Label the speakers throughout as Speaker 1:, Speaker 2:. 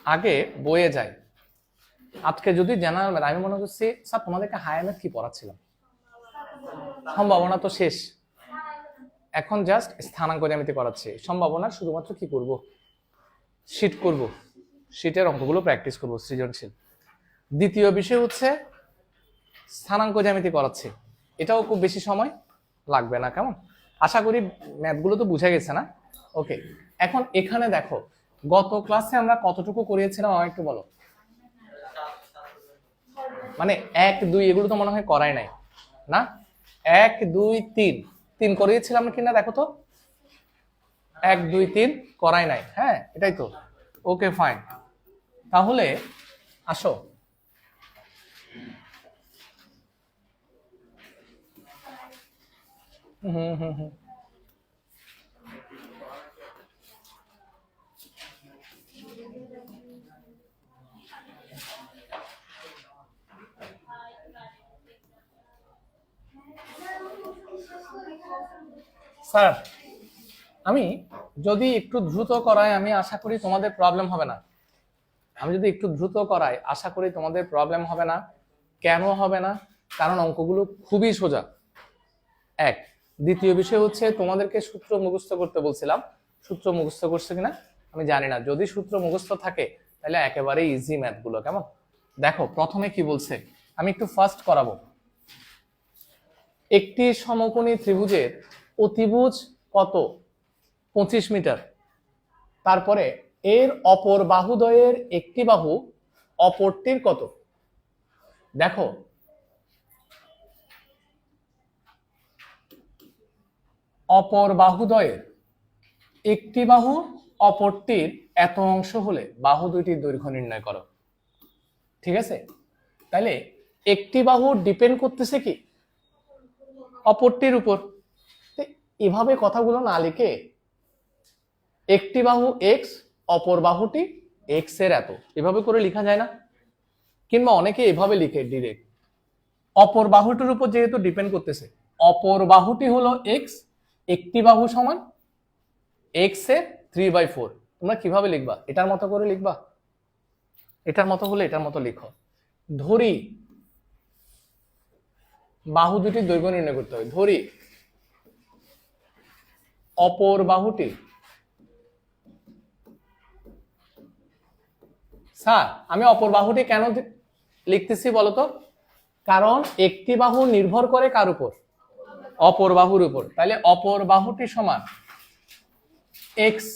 Speaker 1: আগে বইয়ে যাই। আজকে যদি জেনারেল ম্যাথ, আমি মনে করছি স্যার তোমাদেরকে হায়ার ম্যাথ কি পড়াচ্ছিলাম, সম্ভাবনা তো শেষ, এখন জাস্ট স্থানাঙ্ক জ্যামিতি করাচ্ছি। সম্ভাবনা শুধুমাত্র কি করব, শীট করব, শীটের অঙ্কগুলো প্র্যাকটিস করব সৃজনশীল। দ্বিতীয় বিষয় হচ্ছে স্থানাঙ্ক জ্যামিতি করাচ্ছি, এটাও খুব বেশি সময় লাগবে না, কেমন? আশা করি ম্যাথগুলো তো বুঝা গেছে না? ওকে, এখন এখানে দেখো গত ক্লাসে আমরা কতটুকু করিয়েছিলাম আমাকে একটু বলো। মানে 1 2 এগুলো তো মনে হয় করাই নাই না? 1 2 3 3 করিয়েছিলাম কিনা দেখো তো। 1 2 3 করাই নাই, হ্যাঁ এটাই তো। ওকে ফাইন, তাহলে আসো স্যার আমি যদি একটু দ্রুত করাই আমি আশা করি তোমাদের প্রবলেম হবে না। আমি যদি একটু দ্রুত করাই আশা করি তোমাদের প্রবলেম হবে না। কেন হবে না? কারণ অঙ্কগুলো খুবই সোজা। এক, দ্বিতীয় বিষয় হচ্ছে তোমাদেরকে সূত্র মুখস্থ করতে বলছিলাম, সূত্র মুখস্থ করছে কিনা আমি জানি না। যদি সূত্র মুখস্থ থাকে তাহলে একেবারে ইজি ম্যাথগুলো, কেমন? দেখো প্রথমে কি বলছে, আমি একটু ফার্স্ট করাবো। একটি সমকোণী ত্রিভুজের অতিভুজ কত? 25 মিটার। তারপরে এর অপর বাহুদ্বয়ের একটি বাহু অপরটির কত? দেখো অপর বাহুদ্বয়ের একটি বাহু অপরটির এত অংশ হলে বাহু দুইটির দৈর্ঘ্য নির্ণয় করো। ঠিক আছে, তাহলে একটি বাহু ডিপেন্ড করতেছে কি অপরটির উপর। এভাবে কথাগুলো না লিখে একটি বাহু এক্স অপর বাহুটি এক্স এর এত, এভাবে করে লেখা যায় না? কিংবা অনেকে এভাবে লিখে ডিরেক্ট, অপর বাহুটির উপর যেহেতু ডিপেন্ড করতেছে, অপর বাহুটি হলো এক্স, একটি বাহু সমান এক্স এর 3/4। তোমরা কিভাবে লিখবা? এটার মতো করে লিখবা, এটার মতো হলে এটার মতো লিখো। ধরি বাহু দুটির দৈর্ঘ্য নির্ণয় করতে হবে, ধরি অপর বাহুটি, স্যার আমি অপর বাহুটি কেন লিখতেছি বলতো? কারণ একটি বাহু নির্ভর করে কার উপর? অপর বাহুর উপর। তাহলে অপর বাহুটি সমান এক্স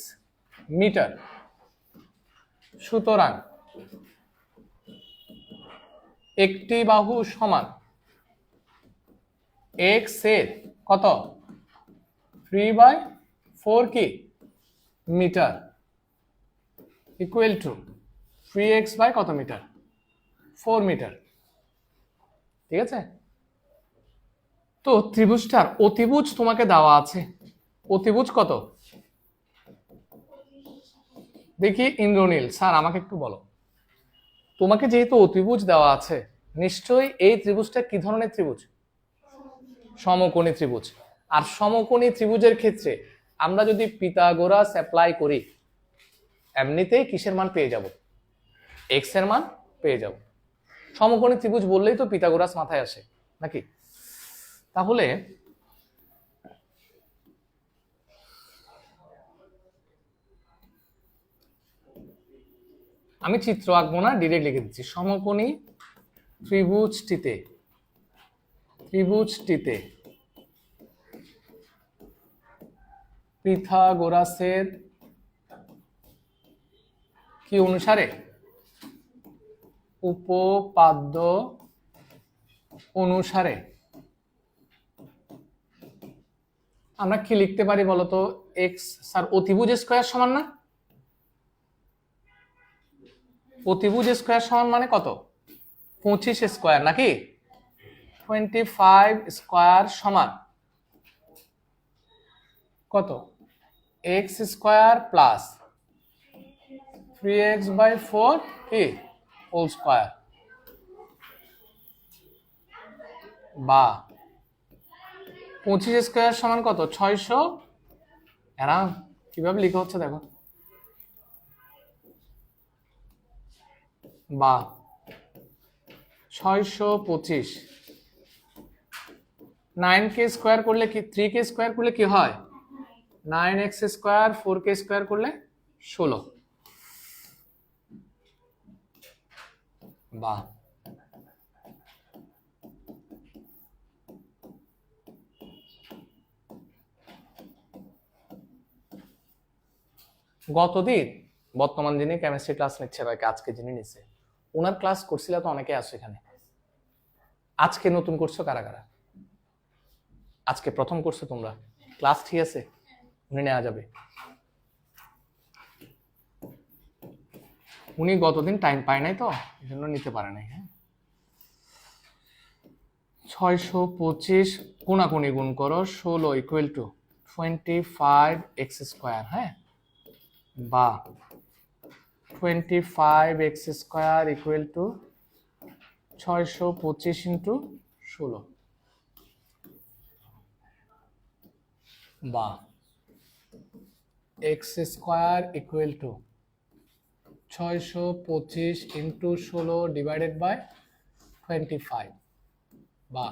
Speaker 1: মিটার, সুতরাং একটি বাহু সমান এক্স এর কত? 3/4 কি metre, equal to 3x by কত মিটার? 4 মিটার। ঠিক আছে, তো ত্রিভুজটার অতিভুজ তোমাকে দেওয়া আছে, অতিভুজ কত দেখি ইন্দ্রনীল স্যার আমাকে একটু বলো। তোমাকে যেহেতু অতিভুজ দেওয়া আছে, নিশ্চয়ই এই ত্রিভুজটা কি ধরনের ত্রিভুজ? সমকোণী ত্রিভুজ। আর সমকোণী ত্রিভুজের ক্ষেত্রে আমরা যদি পিথাগোরাস অ্যাপ্লাই করি এমনিতেই কিসের মান পেয়ে যাব? এক্স এর মান পেয়ে যাব। সমকোণী ত্রিভুজ বললেই তো পিথাগোরাস মাথায় আসে নাকি? তাহলে আমি চিত্র আঁকবো না, ডিরেক্ট লিখে দিচ্ছি। সমকোণী ত্রিভুজটিতে পিথাগোরাসের কি অনুসারে? উপপাদ্য অনুসারে আমরা কি লিখতে পারি বলতো? এক্স স্যার অতিভুজ স্কয়ার সমান না? অতিভুজ স্কয়ার সমান মানে কত? 25 স্কয়ার নাকি? 25 স্কয়ার সমান কত? এক্স স্কয়ার প্লাস 3x/4 কি হোল স্কয়ার, বা 25 স্কয়ার সমান কত? 600। এরা কিভাবে লেখা হচ্ছে দেখো, বা 625 9k স্কয়ার করলে কি 3k স্কয়ার করলে কি হয় 9x স্কয়ার 4k স্কয়ার করলে 16 বা গতদিন বর্তমান যিনি কেমিস্ট্রি ক্লাস নিচ্ছে আজকে যিনি নিচ্ছে ওনার ক্লাস করছিল তো অনেকে আছে এখানে আজকে নতুন করছো কারা কারা আজকে প্রথম করছো তোমরা ক্লাস ঠিক আছে উনি নেওয়া যাবে উনি গতদিন টাইম পায় নাই তো এই জন্য নিতে পারে নাই হ্যাঁ 625 কোনাকুনি গুণ করো 16 ইকুয়াল টু 25x স্কয়ার হ্যাঁ বা 25x square equal to 625 into 16 বা x square equal to 625 into 16 divided by 25 বা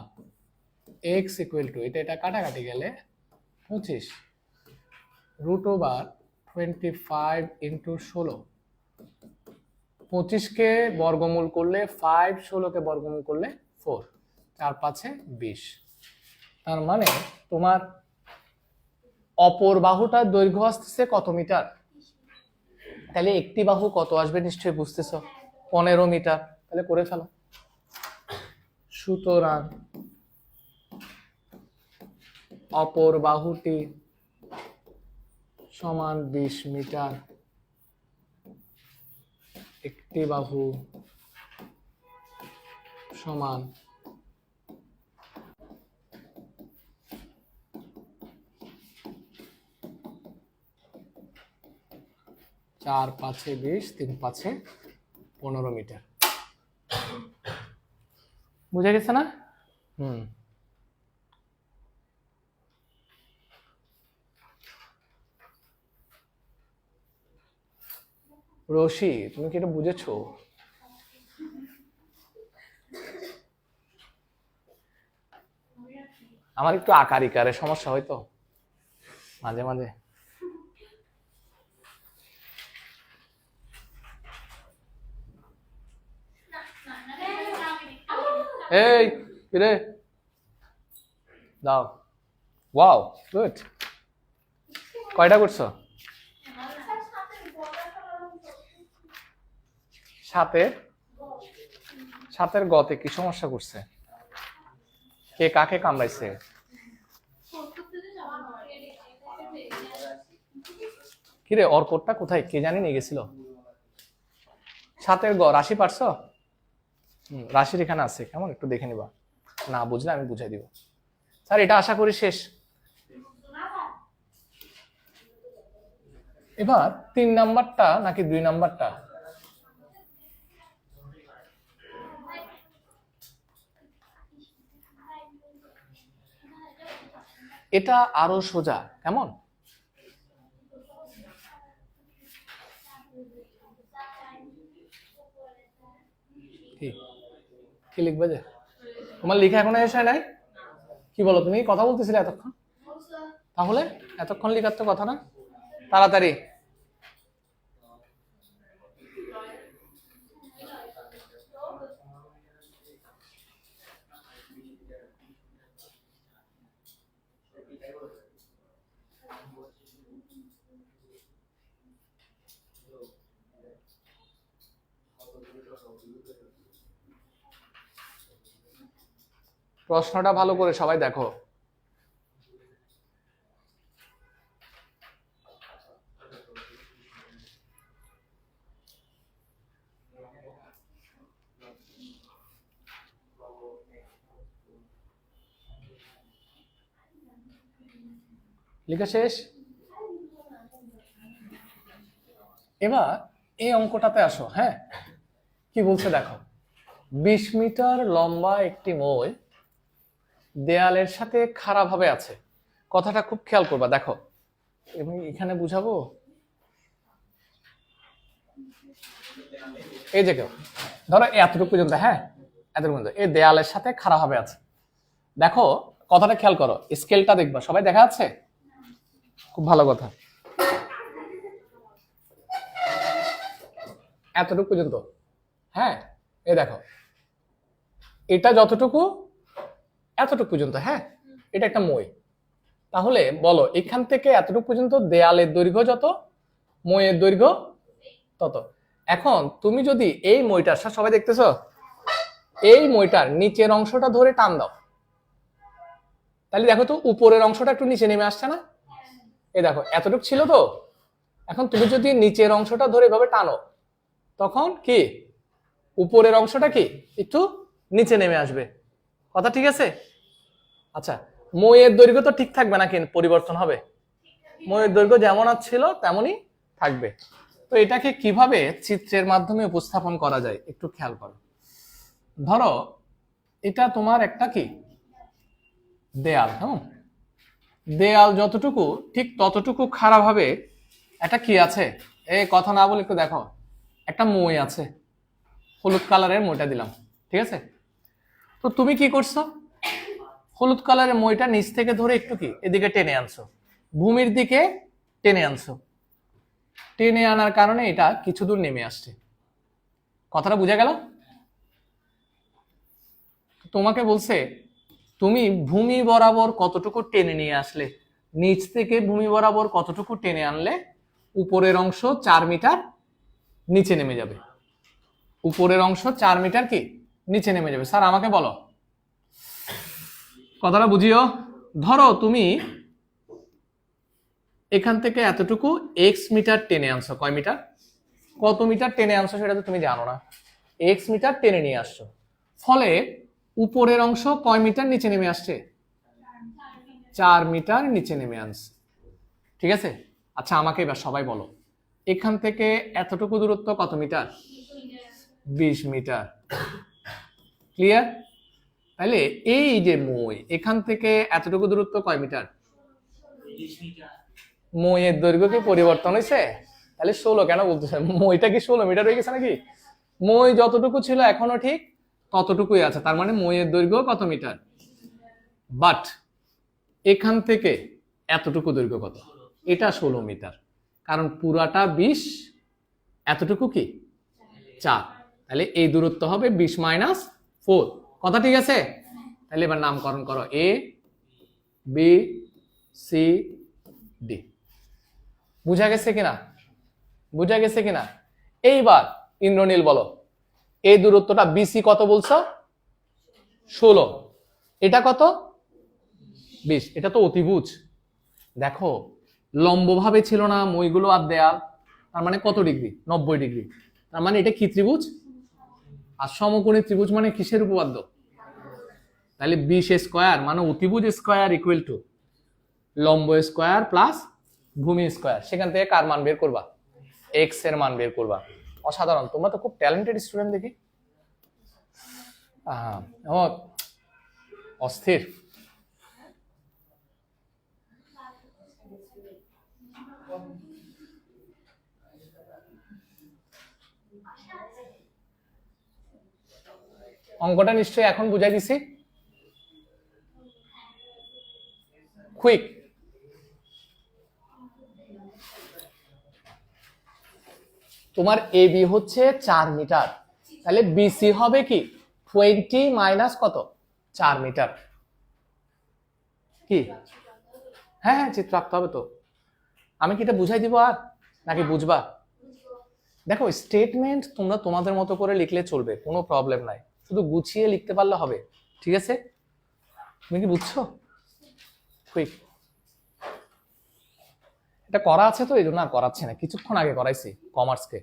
Speaker 1: x ইকুয়াল টু এটা কাটাকাটি গেলে 25 রুট ওভার 25 ইন্টু 16 25 কে বর্গমূল করলে 5 16 কে বর্গমূল করলে 4 4 5 20 তার মানে তোমার অপর বাহুটার দৈর্ঘ্য আসছে কত মিটার তাহলে একটি বাহু কত আসবে নিশ্চয়ই বুঝতেছো 15 মিটার তাহলে করে ফেলো সুতরাং অপর বাহুটি সমান 20 মিটার একটি বাহু সমান 4 5 20 3 5 15 মিটার বুঝা গেছে না রশি তুমি কি এটা বুঝেছো আমার একটু আকার ইকারের সমস্যা হয় তো মাঝে মাঝে এই কিরে দাও ওয়াও গুড কয়টা করছো সাতের গতে কি সমস্যা করছে কে কাকে কামড়াইছে কিরে অর্কটটা কোথায় কে জানি নিয়ে গেছিল সাতের গ রাশি পারছো রাশির এখানে আছে কেমন একটু দেখে নিবা না বুঝলে আমি বুঝাই দিব স্যার এটা আশা করি শেষ এবার 3 নাম্বারটা নাকি 2 নাম্বারটা এটা আরো সোজা কেমন কি লিখবে যে তোমার লেখা এখনো শেষ হয় নাই কি বলো তুমি কথা বলতেছিলে এতক্ষণ তাহলে এতক্ষণ লেখার তো কথা না তাড়াতাড়ি প্রশ্নটা ভালো করে সবাই দেখো লেখা শেষ এবার এই অঙ্কটাতে আসো হ্যাঁ কি বলছে দেখো 20 মিটার লম্বা একটি মই দেয়ালের সাথে খাড়া ভাবে আছে কথাটা খুব খেয়াল করবা দেখো এবং এখানে বুঝাবো এই যে কেউ ধরো এতটুকু পর্যন্ত, হ্যাঁ এতটুকু পর্যন্ত এই দেয়ালের সাথে খাড়া হবে আছে। দেখো কথাটা খেয়াল করো, স্কেলটা দেখবা, সবাই দেখা যাচ্ছে? খুব ভালো কথা। এতটুকু পর্যন্ত, হ্যাঁ এই দেখো এটা যতটুকু এতটুকু পর্যন্ত, হ্যাঁ এটা একটা মই। তাহলে বলো এখান থেকে এতটুকু পর্যন্ত দেয়ালের দৈর্ঘ্য যত, মইয়ের দৈর্ঘ্য তত। এখন তুমি যদি এই মইটার, সবাই দেখতেছো, এই মইটার নিচের অংশটা ধরে টান দাও, তাহলে দেখো তো উপরের অংশটা একটু নিচে নেমে আসছে না? এই দেখো এতটুকু ছিল তো, এখন তুমি যদি নিচের অংশটা ধরে এভাবে টানো, তখন কি উপরের অংশটা কি একটু নিচে নেমে আসবে। কথা ঠিক আছে? আচ্ছা, মইয়ের দৈর্ঘ্য তো ঠিক থাকবে নাকি পরিবর্তন হবে? মইয়ের দৈর্ঘ্য যেমন ছিল তেমনই থাকবে। তো এটাকে কিভাবে চিত্রের মাধ্যমে উপস্থাপন করা যায় একটু খেয়াল করো। ধরো এটা তোমার একটা কি দেয়াল, হ্যাঁ দেয়াল যতটুকু ঠিক ততটুকু খারাপ হবে একটা কি আছে, এই কথা না বলে একটু দেখো, একটা মই আছে, হলুদ কালারের মইটা দিলাম, ঠিক আছে? তো তুমি কি করছো, হলুদ কালারের মইটা নিচ থেকে ধরে একটু কি এদিকে টেনে আনছো, ভূমির দিকে টেনে আনছো, টেনে আনার কারণে এটা কিছু দূর নেমে আসছে। কথাটা বুঝা গেল? তোমাকে বলছে তুমি ভূমি বরাবর কতটুকু টেনে নিয়ে আসলে, নিচ থেকে ভূমি বরাবর কতটুকু টেনে আনলে উপরের অংশ 4 মিটার নিচে নেমে যাবে, উপরের অংশ 4 মিটার কি নিচে নেমে যাবে। স্যার আমাকে বলো, কথাটা বুঝিও। ধরো তুমি এখান থেকে এতটুকু এক্স মিটার টেনে আনছো, কয় মিটার, কত মিটার টেনে আনছো সেটা তো তুমি জানো না, এক্স মিটার টেনে নিয়ে আসছো, ফলে উপরের অংশ কয় মিটার নিচে নেমে আসছে, 4 মিটার নিচে নেমে আসছে, ঠিক আছে? আচ্ছা আমাকে এবার সবাই বলো, এখান থেকে এতটুকু দূরত্ব কত মিটার, 20 মিটার। ক্লিয়ার? তাহলে এই যে মই এখান থেকে এতটুকু দূরত্ব কয় মিটার, মইয়ের দৈর্ঘ্য কি পরিবর্তন হয়েছে? তাহলে 16 কেন বলতেছে, মইটা কি 16 মিটার হয়ে গেছে নাকি? মই যতটুকু ছিল এখনো ঠিক ততটুকুই আছে, তার মানে মইয়ের দৈর্ঘ্য কত মিটার। বাট এখান থেকে এতটুকু দৈর্ঘ্য কত, এটা 16 মিটার, কারণ পুরাটা 20, এতটুকু কি 4, তাহলে এই দূরত্ব হবে 20 মাইনাস 4। কথা ঠিক আছে? তাহলে এবার নামকরণ করো, এ বি সি ডি। বুঝা গেছে কিনা, বুঝা গেছে কিনা? এইবার ইন্দ্রনীল বলো, এই দূরত্বটা বিসি কত বলছো, 16, এটা কত 20, এটা তো অতিভুজ। দেখো লম্বভাবে ছিল না মইগুলো আর দেয়াল, তার মানে কত ডিগ্রি, 90 ডিগ্রি, তার মানে এটা কি ত্রিভুজ, আর সমকোণী ত্রিভুজ মানে কিসের উপপাদ্য, তাহলে 20 স্কয়ার মানে অতিভুজ স্কয়ার ইকুয়াল টু লম্ব স্কয়ার প্লাস ভূমি স্কয়ার, সেখান থেকে কার মান বের করবা, এক্স এর মান বের করবা। অসাধারণ, তোমরা তো খুব ট্যালেন্টেড স্টুডেন্ট দেখি। অস্থির। অঙ্কটা নিশ্চয়ই এখন বুঝাই দিছি, কুইক। তোমার এ বি হচ্ছে 4 মিটার, তাহলে বিসি হবে কি 20 মাইনাস কত, 4 মিটার। কি হ্যাঁ হ্যাঁ চিত্র আঁকতে হবে তো, আমি কি এটা বুঝাই দিব আর নাকি বুঝবা? দেখো স্টেটমেন্ট তোমরা তোমাদের মতো করে লিখলে চলবে, কোনো প্রবলেম নাই, শুধু গুছিয়ে লিখতে পারলে হবে, ঠিক আছে? তুমি কি বুঝছো? কুইক। এটা করা আছে তো এই জন্য আর করাচ্ছি না, কিছুক্ষণ আগে করাইছি কমার্সকে।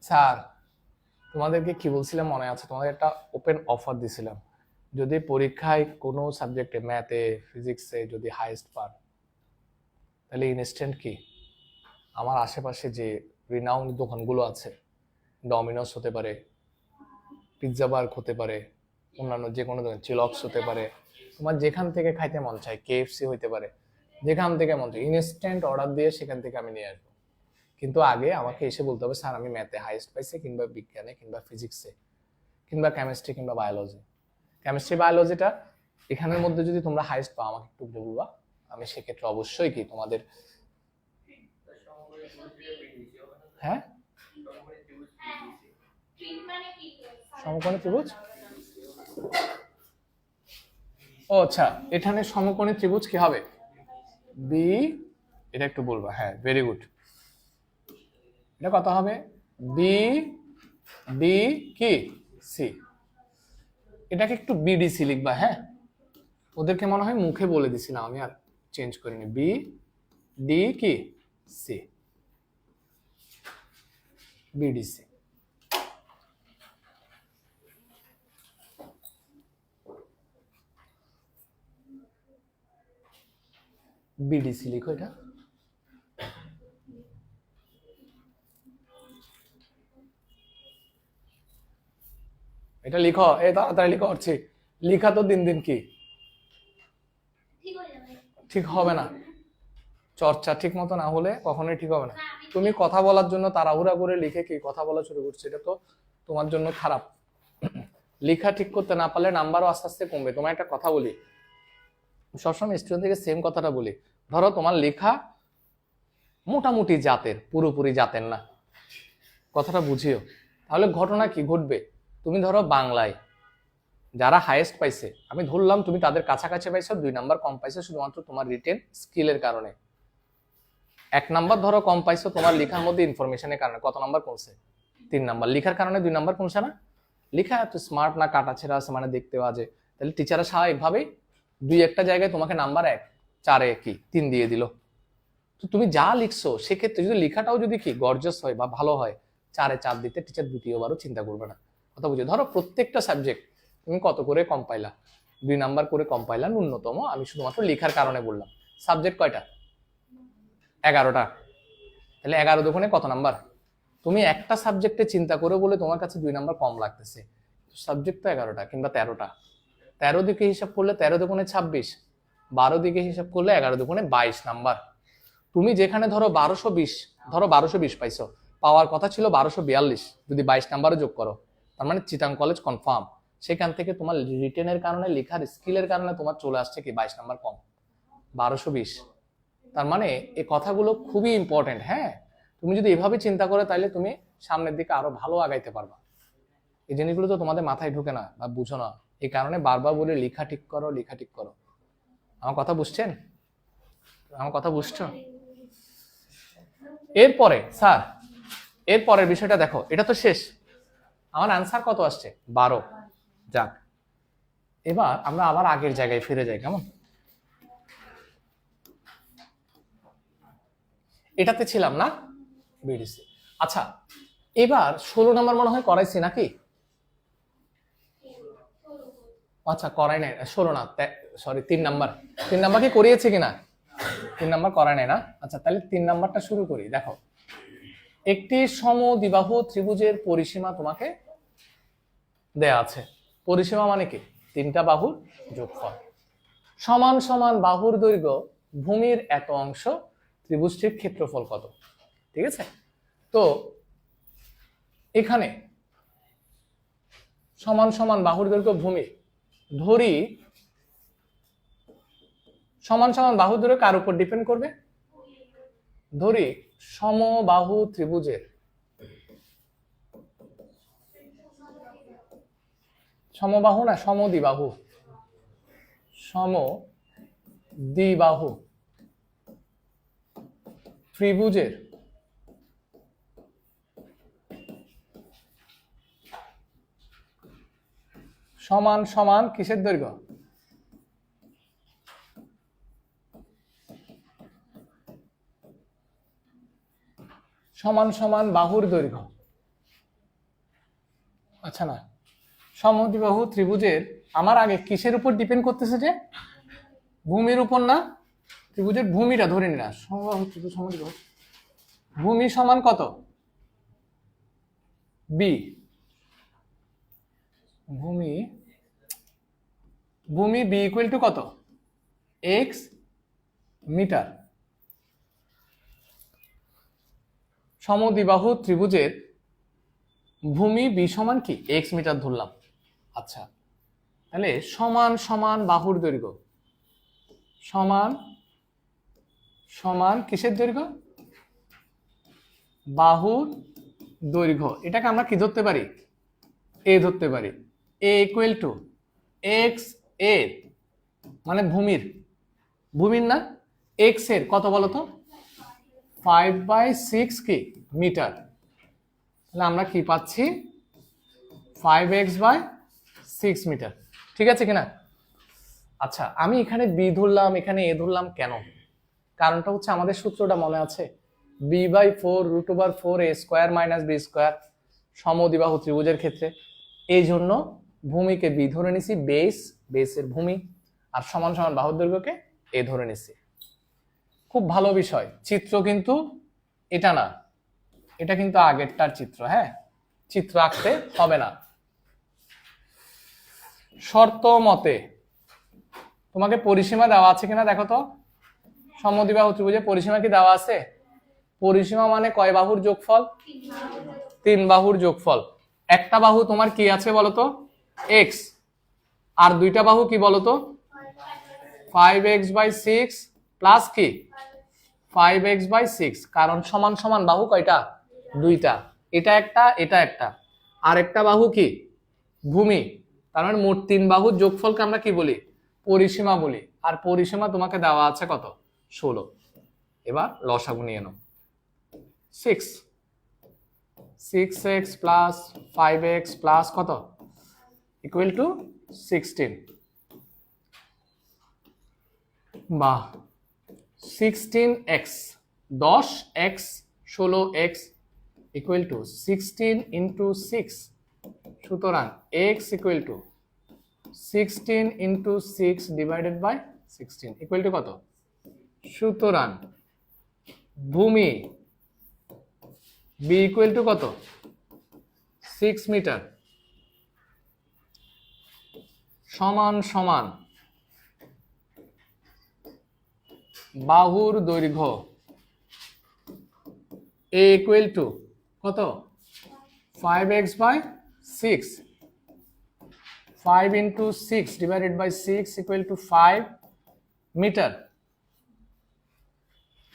Speaker 1: স্যার তোমাদেরকে কি বলছিলাম মনে আছে? তোমাদের একটা ওপেন অফার দিছিলাম, যদি পরীক্ষায় কোনো সাবজেক্টে ম্যাথে ফিজিক্সে যদি হাইয়েস্ট পার, তাহলে ইনস্ট্যান্ট কি আমার আশেপাশে যে রিনাউন্ড দোকানগুলো আছে, ডমিনোস হতে পারে, পিৎজা বার্গ হতে পারে, অন্যান্য যে কোনো দোকান, চিলক্স হতে পারে, তোমার যেখান থেকে খাইতে মন চায়, কেএফসি হইতে পারে, যেখান থেকে মন চায় ইনস্ট্যান্ট অর্ডার দিয়ে সেখান থেকে আমি নিয়ে আসবো। কিন্তু আগে আমাকে এসে বলতে হবে স্যার আমি ম্যাথে হাইয়েস্ট পাইছি, কিংবা বিজ্ঞানে, কিংবা ফিজিক্সে, কিংবা কেমিস্ট্রি, কিংবা বায়োলজি। কেমিস্ট্রি বায়োলজিটা এখানের মধ্যে যদি তোমরা হাইয়েস্ট পাও আমাকে একটু বলবা, আমি সেক্ষেত্রে অবশ্যই কি তোমাদের, হ্যাঁ সমকোণী ত্রিভুজ, ও আচ্ছা, এখানে সমকোণী ত্রিভুজ কি হবে? বি, এটা একটু বলবা, হ্যাঁ ভেরি গুড। এটা কত হবে? বি ডি কি সি, এটাকে একটু বিডিসি লিখবা, হ্যাঁ ওদেরকে মনে হয় মুখে বলে দিছিলাম, আমি আর চেঞ্জ করিনি। বি ডি কি সি, বিডিসি। বিডিসি লিখো এটা। এটা লিখো, এই তাড়াতাড়ি লিখো। হচ্ছে লিখা তো দিন দিন কি ঠিক হবে না, চর্চা ঠিক মতো না হলে কখনোই ঠিক হবে না। তুমি কথা বলার জন্য তাড়াহুড়া করে লিখে কি কথা বলা শুরু করছো, এটা তো তোমার জন্য খারাপ। লেখা ঠিক করতে না পারলে নাম্বারও আস্তে আস্তে কমবে। তোমার একটা কথা বলি, সবসময় স্টুডেন্ট থেকে সেম কথাটা বলি, ধরো তোমার লেখা মোটামুটি জাতের, পুরোপুরি জাতের না, কথাটা বুঝিও। তাহলে ঘটনা কি ঘটবে? তুমি ধরো বাংলায় যারা হাইয়েস্ট পাইছে, আমি ধরলাম তুমি তাদের কাছাকাছি পাইছো, 2 নাম্বার কম পাইছো শুধুমাত্র তোমার রিটেন স্কিলের কারণে। 1 নাম্বার ধরো কম পাইছো তোমার লেখার মধ্যে ইনফরমেশনের কারণে, কত নাম্বার কমছে? 3 নাম্বার। লেখার কারণে 2 নাম্বার কমছে না? লেখা এত স্মার্ট না, কাটাছেড়া আছে, মানে দেখতে বাজে, তাহলে টিচাররা স্বাভাবিকভাবেই 2-1টা জায়গায় তোমাকে নাম্বার 1, 4-এ কি 3 দিয়ে দিল। তো তুমি যা লিখছো সেক্ষেত্রে যদি লেখাটাও যদি কি গর্জাস হয় বা ভালো হয়, 4-এ 4 দিতে টিচার দ্বিতীয়বারও চিন্তা করবে না। কথা বুঝে? ধরো প্রত্যেকটা সাবজেক্ট তুমি কত করে কম পাইলা, 2 নাম্বার করে কম পাইলা ন্যূনতম, আমি শুধুমাত্র লেখার কারণে বললাম। সাবজেক্ট কয়টা? 11টা। তাহলে 11 দুগুণে কত নাম্বার? তুমি একটা সাবজেক্টে চিন্তা করে বলে তোমার কাছে 2 নাম্বার কম লাগতেছে, সাবজেক্ট তো 11টা কিংবা 13টা। 13 দিকে হিসাব করলে 13 দুগুণে 26, 12 দিকে হিসাব করলে 11 দুগুণে 22 নাম্বার। তুমি যেখানে ধরো 1220, ধরো 1220 পাইছো, পাওয়ার কথা ছিল 1242, যদি 22 নাম্বারও যোগ করো, তার মানে চিটাং কলেজ কনফার্ম। সেখান থেকে তোমার রিটেনের কারণে, লেখার স্কিলের কারণে তোমার চলে আসছে কি 22 নাম্বার কম, 1220। তার মানে এই কথাগুলো খুবই ইম্পর্টেন্ট। হ্যাঁ, তুমি যদি এভাবে চিন্তা করো তাহলে তুমি সামনের দিকে আরো ভালো আগাইতে পারবা। এই জিনিসগুলো তো তোমাদের মাথায় ঢুকে না বা বুঝো না, এই কারণে বারবার বলে লেখা ঠিক করো, লেখা ঠিক করো। আমার কথা বুঝছেন? আমার কথা বুঝছো? এরপরে স্যার, এরপরের বিষয়টা দেখো, এটা তো শেষ। আমার অ্যান্সার কত আসছে? 12। যাক, এবার আমরা আবার আগের জায়গায় ফিরে যাই, কেমন? এটাতে ছিলাম না, বিডিসি। আচ্ছা, এবার 16 নাম্বার মনে হয় করাইছি নাকি? আচ্ছা করাই নাই, 16 না, সরি 3 নাম্বার। 3 নাম্বার কি করিয়েছে কিনা? 3 নাম্বার করাই নাই না? আচ্ছা তাহলে 3 নাম্বারটা শুরু করি। দেখো, একটি সমদ্বিবাহু ত্রিভুজের পরিসীমা তোমাকে দেয়া আছে। পরিসীমা মানে কি? 3টা বাহুর যোগফল। সমান সমান বাহুর দৈর্ঘ্য, ভূমির এত অংশ, ত্রিভুজটির ক্ষেত্রফল কত? ঠিক আছে, তো এখানে সমান সমান বাহুর দৈর্ঘ্য ভূমি ধরি, সমান সমান বাহুর দৈর্ঘ্য কার উপর ডিপেন্ড করবে? ধরি সমবাহু ত্রিভুজের, সমবাহু না সমদ্বিবাহু, সমদ্বিবাহু ত্রিভুজের সমান সমান কিসের দৈর্ঘ্য? সমান সমান বাহুর দৈর্ঘ্য। আচ্ছা না, সমদ্বিবাহু ত্রিভুজের আমার আগে কিসের উপর ডিপেন্ড করতেছে যে? ভূমির উপর না? ত্রিভুজের ভূমিটা ধরে নি না, সমবাহু ত্রিভুজ সমদ্বিবাহু ভূমি সমান কত? বি। ভূমি বি ইকুয়াল টু কত? X metre. সমদ্বিবাহু ত্রিভুজের ভূমি বি সমান কি? এক্স মিটার ধরলাম। আচ্ছা, তাহলে সমান সমান বাহুর দৈর্ঘ্য সমান সমান কিসের দৈর্ঘ্য? বাহুর দৈর্ঘ্য। এটাকে আমরা কি ধরতে পারি? এ ধরতে পারি। এ ইকুয়াল টু এক্স এ মানে ভূমির না, এক্স এর কত বলতো? 5/6 কি মিটার। তাহলে আমরা কি পাচ্ছি? 5x/6 metre. ঠিক আছে কিনা? আচ্ছা, আমি এখানে বি ধরলাম, এখানে এ ধরলাম কেন? কারণটা হচ্ছে আমাদের সূত্রটা মনে আছে, b/4√4a² - b², সমদ্বিবাহু ত্রিভুজের ক্ষেত্রে। এই জন্য ভূমিকে বি ধরে নিছি, বেসের ভূমি, আর সমান সমান বাহুর দৈর্ঘ্যকে এ ধরে নিছি। খুব ভালো বিষয়। চিত্র কিন্তু এটা না, এটা কিন্তু আগেরটার চিত্র। হ্যাঁ, চিত্র আঁকতে হবে না। শর্ত মতে তোমাকে পরিসীমা দেওয়া আছে কিনা দেখো তো। সমদ্বিবাহু ত্রিভুজে পরিসীমা কি দেওয়া আছে? পরিসীমা মানে কয় বাহুর যোগফল? 3 বাহুর যোগফল। একটা বাহু তোমার কি আছে বলতো? এক্স। আর দুইটা বাহু কি বলতো? 5x/6 প্লাস কি 5x/6। কারণ সমান সমান বাহু কয়টা? দুইটা। এটা একটা, এটা একটা। আর একটা বাহু কি? ভূমি। তার মানে মোট 3 বাহুর যোগফলকে আমরা কি বলি? পরিসীমা বলি। আর পরিসীমা তোমাকে দেওয়া আছে কত? 16। এবার লসাগু নিয়ে নাও। 6x প্লাস 5x প্লাস কত ইকুয়াল টু 16। বাহ, 16x 10x 16x equal to 16 into 6। সুতরাং x equal to 16 into 6 divided by 16 equal to কত? সুতরাং ভূমি বি ইকুয়াল টু কত? 6 মিটার সমান সমান বাহুর দৈর্ঘ্য এ ইকুয়াল টু কত? 5x/6। 5 into 6 divided by 6 equal to 5 metre.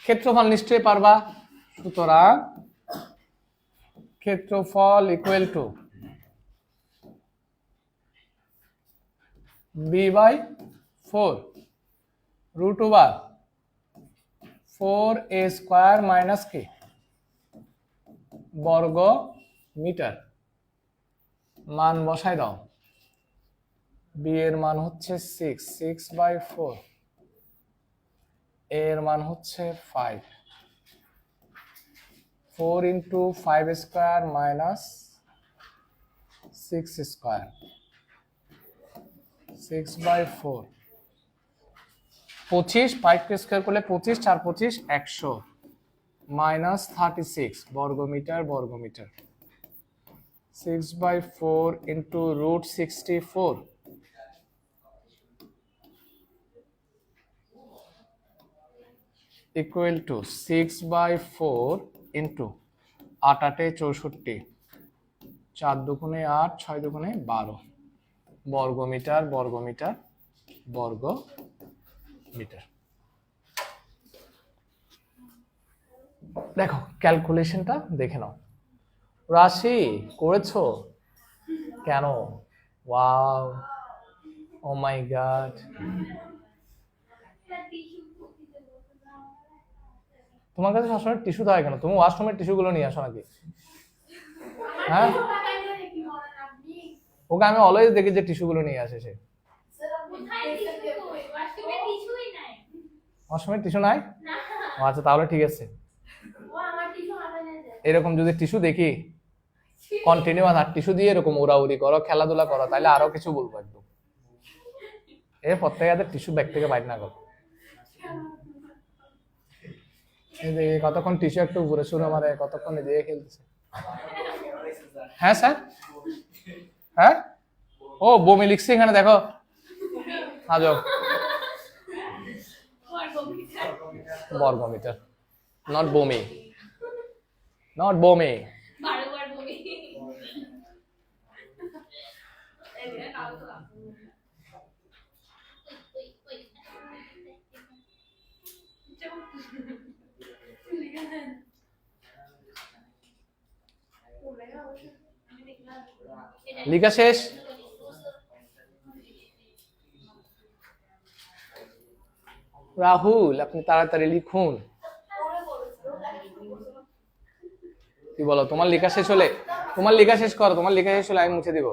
Speaker 1: ক্ষেত্রফল নিশ্চয়ই পারবা। সুতরাং ক্ষেত্রফল equal to b/4 √4a² minus কি বর্গ মিটার। মান বসাই দাও। বি এর মান হচ্ছে 6/4, এর মান হচ্ছে 5, 4 ইন্টু 5² মাইনাস 6², 6/4, 25, 5 স্কোয়ার করলে 25, 4 25 100 মাইনাস 36 বর্গমিটার 6/4 ইন্টু √64 ইকুয়াল টু 6/4 ইন্টু 8 8 64, 4 দুগুণে 8, 6 দুগুণে 12 বর্গমিটার দেখো ক্যালকুলেশনটা দেখে নাও। রাশি করেছো কেন? ওয়াও, ও মাই গড। তোমার কাছে সবসময় টিস্যু থাকে কেন? তুমি ওয়াশরুমের টিস্যুগুলো নিয়ে আসো নাকি? হ্যাঁ, ওকে আমি অলওয়েজ দেখি যে টিস্যুগুলো নিয়ে আসে সে। ওয়াশরুমের টিস্যু নাই? আচ্ছা, তাহলে ঠিক আছে। এরকম যদি টিস্যু দেখি কন্টিনিউয়াস আর টিস্যু দিয়ে এরকম উড়াউড়ি করো, খেলাধুলা করো, তাইলে আরো কিছু বলবো একদম। এর প্রত্যেকের টিস্যু ব্যাগ থেকে বাইর না করো। এই যে কতক্ষণ টিস্যু একটু ঘুরে শুরু মারে, কতক্ষণ এদিকে খেলতেছে। হ্যাঁ স্যার, হ্যাঁ ও বমি লিখছে এখানে দেখো। আজব, বর্গমিটার, নট বমি, নট বমি। লিখা শেষ? রাহুল আপনি তাড়াতাড়ি লিখুন। কি বলো, তোমার লেখা শেষ হলে, তোমার লেখা শেষ করো, তোমার লেখা শেষ হলে আমি মুছে দিব।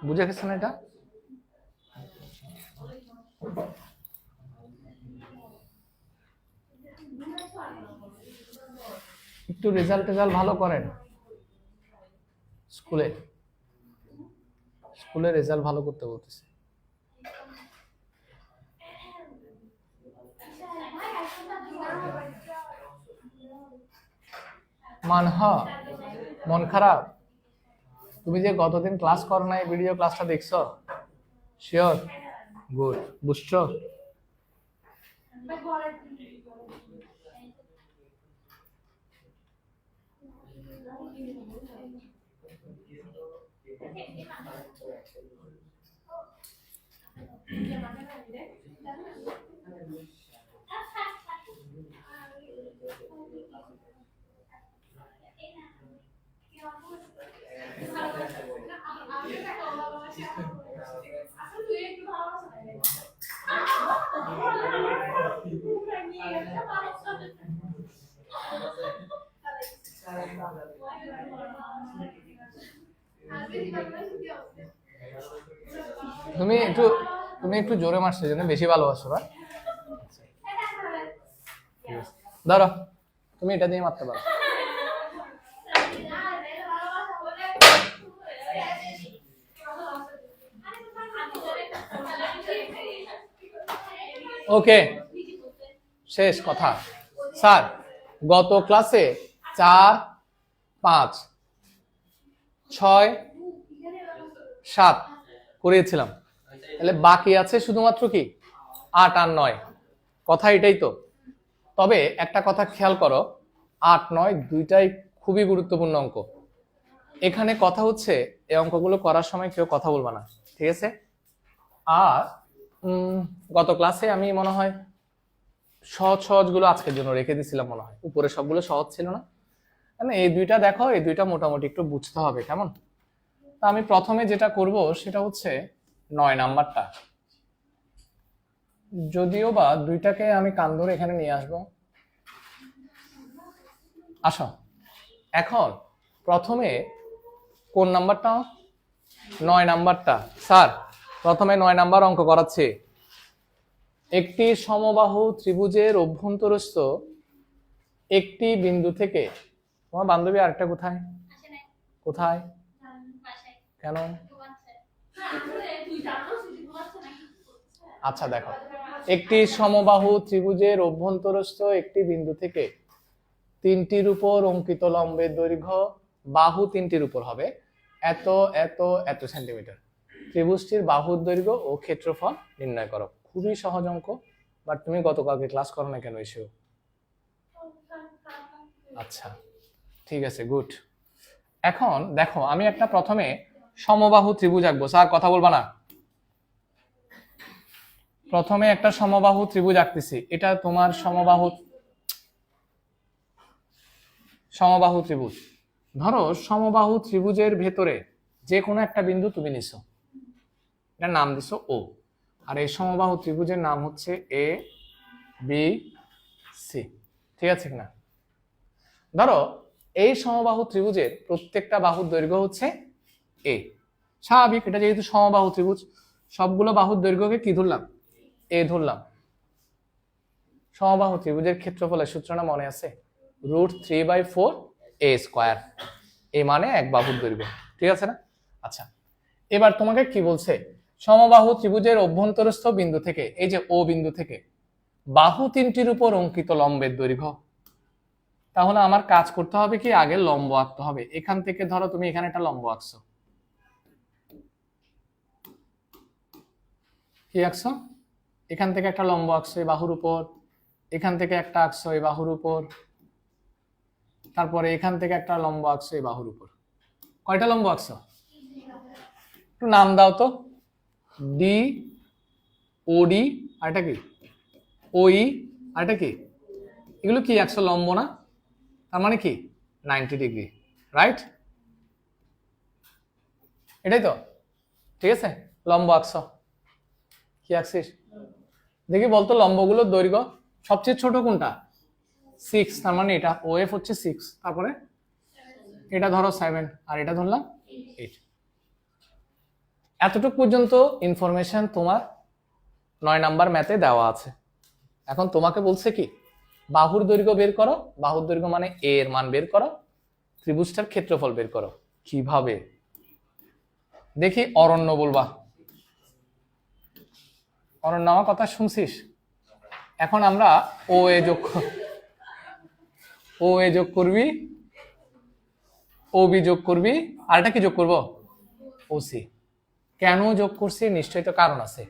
Speaker 1: বুঝে গেছেন এটা? একটু রেজাল্ট ভালো করেন, স্কুলে রেজাল্ট ভালো করতে বলতেছে। মানহা, মন খারাপ? তুমি যে গতদিন ক্লাস করো নাই, ভিডিও ক্লাসটা দেখছো? শিওর? গুড, বুঝছো? তুমি একটু জোরে মারছো, জন্য বেশি ভালোবাসো না? ধরো, তুমি এটা দিয়ে মারতে পারো। ওকে, শেষ কথা। স্যার গত ক্লাসে 4, 5, 6, 7 করিয়েছিলাম, তাহলে বাকি আছে শুধুমাত্র কি 8 আর 9। কথা এটাই তো। তবে একটা কথা খেয়াল করো, 8, 9 দুইটাই খুবই গুরুত্বপূর্ণ অঙ্ক। এখানে কথা হচ্ছে এই অঙ্কগুলো করার সময় কেউ কথা বলবা না, ঠিক আছে? আর গত ক্লাসে আমি মনে হয় সহজ গুলো আজকের জন্য রেখে দিয়েছিলাম, মনে হয় উপরে সবগুলো সহজ ছিল না। মানে এই দুইটা দেখো, এই দুইটা মোটামুটি একটু বুঝতে হবে, কেমন? তা আমি প্রথমে যেটা করব সেটা হচ্ছে 9 নাম্বারটা, যদিও বা দুইটাকে আমি কান ধরে এখানে নিয়ে আসবো। আসো, এখন প্রথমে কোন নাম্বারটা? 9 নাম্বারটা। স্যার প্রথমে 9 নাম্বার অঙ্ক করাচ্ছি। একটি সমবাহু ত্রিভুজের অভ্যন্তরস্থ একটি বিন্দু থেকে, তোমার বান্ধবী আরেকটা কোথায়? কোথায়? কেন? আচ্ছা দেখো, একটি সমবাহু ত্রিভুজের অভ্যন্তরস্থ একটি বিন্দু থেকে 3টির উপর অঙ্কিত লম্বের দৈর্ঘ্য বাহু 3টির উপর হবে এত এত এত সেন্টিমিটার। ত্রিভুজটির বাহুর দৈর্ঘ্য ও ক্ষেত্রফল নির্ণয় করো। খুবই সহজ অঙ্ক, বাট তুমি গতকালকে ক্লাস করো না কেন এসেও? আচ্ছা ঠিক আছে, গুড। এখন দেখো, আমি একটা প্রথমে সমবাহু ত্রিভুজ আঁকবো। স্যার কথা বলবা না? প্রথমে একটা সমবাহু ত্রিভুজ আঁকতেছি। এটা তোমার সমবাহু ত্রিভুজ। ধরো সমবাহু ত্রিভুজের ভেতরে যে কোনো একটা বিন্দু তুমি নিছো, এটার নাম দিছো ও, আর এই সমবাহু ত্রিভুজের নাম হচ্ছে এ বি সি, ঠিক আছে কিনা? ধরো এই সমবাহু ত্রিভুজের প্রত্যেকটা বাহুর দৈর্ঘ্য হচ্ছে এ। স্বাভাবিক, এটা যেহেতু সমবাহু ত্রিভুজ, সবগুলো বাহুর দৈর্ঘ্যকে কি ধরলাম? এ ধরলাম। সমবাহু ত্রিভুজের ক্ষেত্রফলের সূত্রটা মনে আছে? √3/4 a স্কয়ার। এ মানে এক বাহুর দৈর্ঘ্য, ঠিক আছে না? আচ্ছা, এবার তোমাকে কি বলছে? সমবাহু ত্রিভুজের অভ্যন্তরস্থ বিন্দু থেকে, এই যে ও বিন্দু থেকে বাহু তিনটির উপর অঙ্কিত লম্বের দৈর্ঘ্য। তাহলে আমার কাজ করতে হবে কি, আগে লম্ব আঁকতে হবে। এখান থেকে ধরো তুমি এখানে একটা লম্ব আঁকছো, কি আঁকছো? এখান থেকে একটা লম্ব আঁকছো এই বাহুর উপর, এখান থেকে একটা আঁকছো এই বাহুর উপর, তারপরে এখান থেকে একটা লম্ব আঁকছো এই বাহুর উপর। কয়টা লম্ব আঁকছো? একটু নাম দাও তো। ডি, ওডি, আর এটা কি ওই, আর এটা কি? এগুলো কি আঁকছো? লম্ব না? তার মানে কি 90 ডিগ্রি, রাইট? এটাই তো, ঠিক আছে। লম্ব আঁকছো, কি আঁকছিস দেখি বলতো? লম্বগুলোর দৈর্ঘ্য সবচেয়ে ছোট কোনটা? 6, তার মানে এটা ওএফ হচ্ছে 6, তারপরে এটা ধরো 7, আর এটা ধরলাম 8। এতটুকু পর্যন্ত ইনফরমেশন তোমার 9 নাম্বার ম্যাথে দেওয়া আছে। এখন তোমাকে বলছে কি, বাহুর দৈর্ঘ্য বের করো। বাহুর দৈর্ঘ্য মানে এ এর মান বের করো, ত্রিভুজটার ক্ষেত্রফল বের করো। কিভাবে দেখি? অরণ্য বলবা। অরণ্য, আমার কথা শুনছিস? এখন আমরা ও এ যোগ করবি, ও বি যোগ করবি, আর এটা কি যোগ করবো? ও সি। কেন যোগ করছি? নিশ্চয়ই তো কারণ আছে।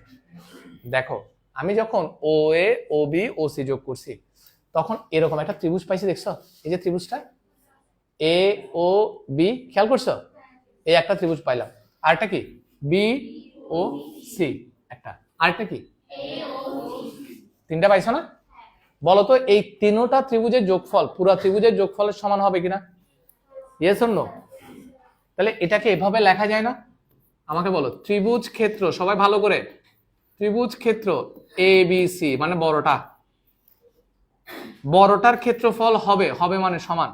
Speaker 1: দেখো, আমি যখন ও এ, ও বি, ও সি যোগ করছি, তখন এরকম একটা ত্রিভুজ পাইছি, দেখছো? এই যে ত্রিভুজটা এ ও বি, খেয়াল করছো? এই একটা ত্রিভুজ পাইলাম। আরটা কি? বি ও সি একটা, আরটা কি? তিনটা পাইছো না? বলো তো এই তিনটা ত্রিভুজের যোগফল পুরো ত্রিভুজের যোগফলের সমান হবে কিনা? Yes or no? তাহলে এটাকে এভাবে লেখা যায় না? আমাকে বলো। ত্রিভুজ ক্ষেত্র, সবাই ভালো করে, ত্রিভুজ ক্ষেত্র এ বি সি মানে বড়টার ক্ষেত্রফল হবে মানে সমান।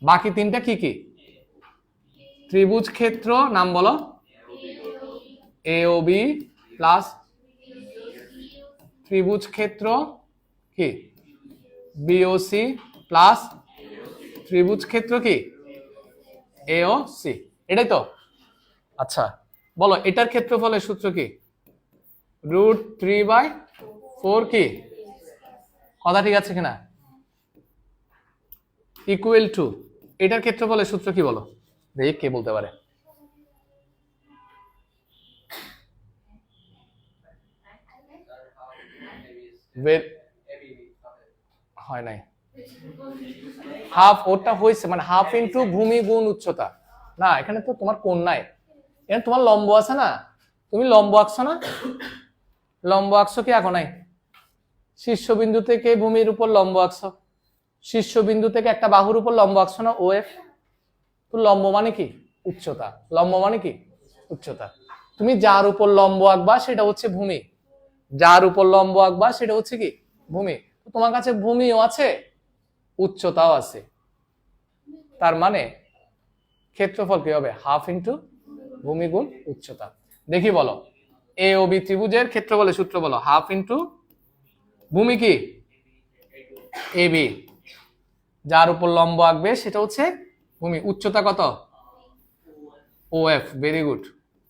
Speaker 1: বাকি তিনটা কি কি? ত্রিভুজ ক্ষেত্র, নাম বলো। এ ও বি প্লাস ত্রিভুজ ক্ষেত্র কি? বি ও সি প্লাস ত্রিভুজ ক্ষেত্র কি? এ ও সি। এটাই তো? আচ্ছা, বলো এটার ক্ষেত্রফলের সূত্র কি? √3/4 কি? কথা ঠিক আছে কিনা? ইকুয়াল টু এটার ক্ষেত্রফলের সূত্র কি বলো দেখি, কে বলতে পারে? হয় নাই, হাফ ওটা হয়েছে, মানে হাফ ইন্টু ভূমি গুণ উচ্চতা। না, এখানে তো তোমার কোণ নাই, এখানে তোমার লম্ব আছে না? তুমি লম্ব আঁকছো না? লম্ব আঁকছো কি আঁকো নাই? শীর্ষবিন্দু থেকে ভূমির উপর লম্ব আঁকছো, শীর্ষবিন্দু থেকে একটা বাহুর উপর লম্ব আঁকছো না? ও এফ। তো লম্ব মানে কি? উচ্চতা। লম্ব মানে কি? উচ্চতা। তুমি যার উপর লম্ব আঁকবা সেটা হচ্ছে ভূমি, যার উপর লম্ব আঁকবা সেটা হচ্ছে কি? ভূমি। তোমার কাছে ভূমিও আছে, উচ্চতাও আছে, তার মানে ক্ষেত্রফল কি হবে? হাফ ইন্টু ভূমি গুণ উচ্চতা। দেখি বলো, এ ও বি ত্রিভুজের ক্ষেত্রফলের সূত্র বলো। হাফ ইন্টু ভূমি কি? এ বি, যার উপর লম্ব আঁকবে সেটা হচ্ছে ভূমি। উচ্চতা কত? O F, very good.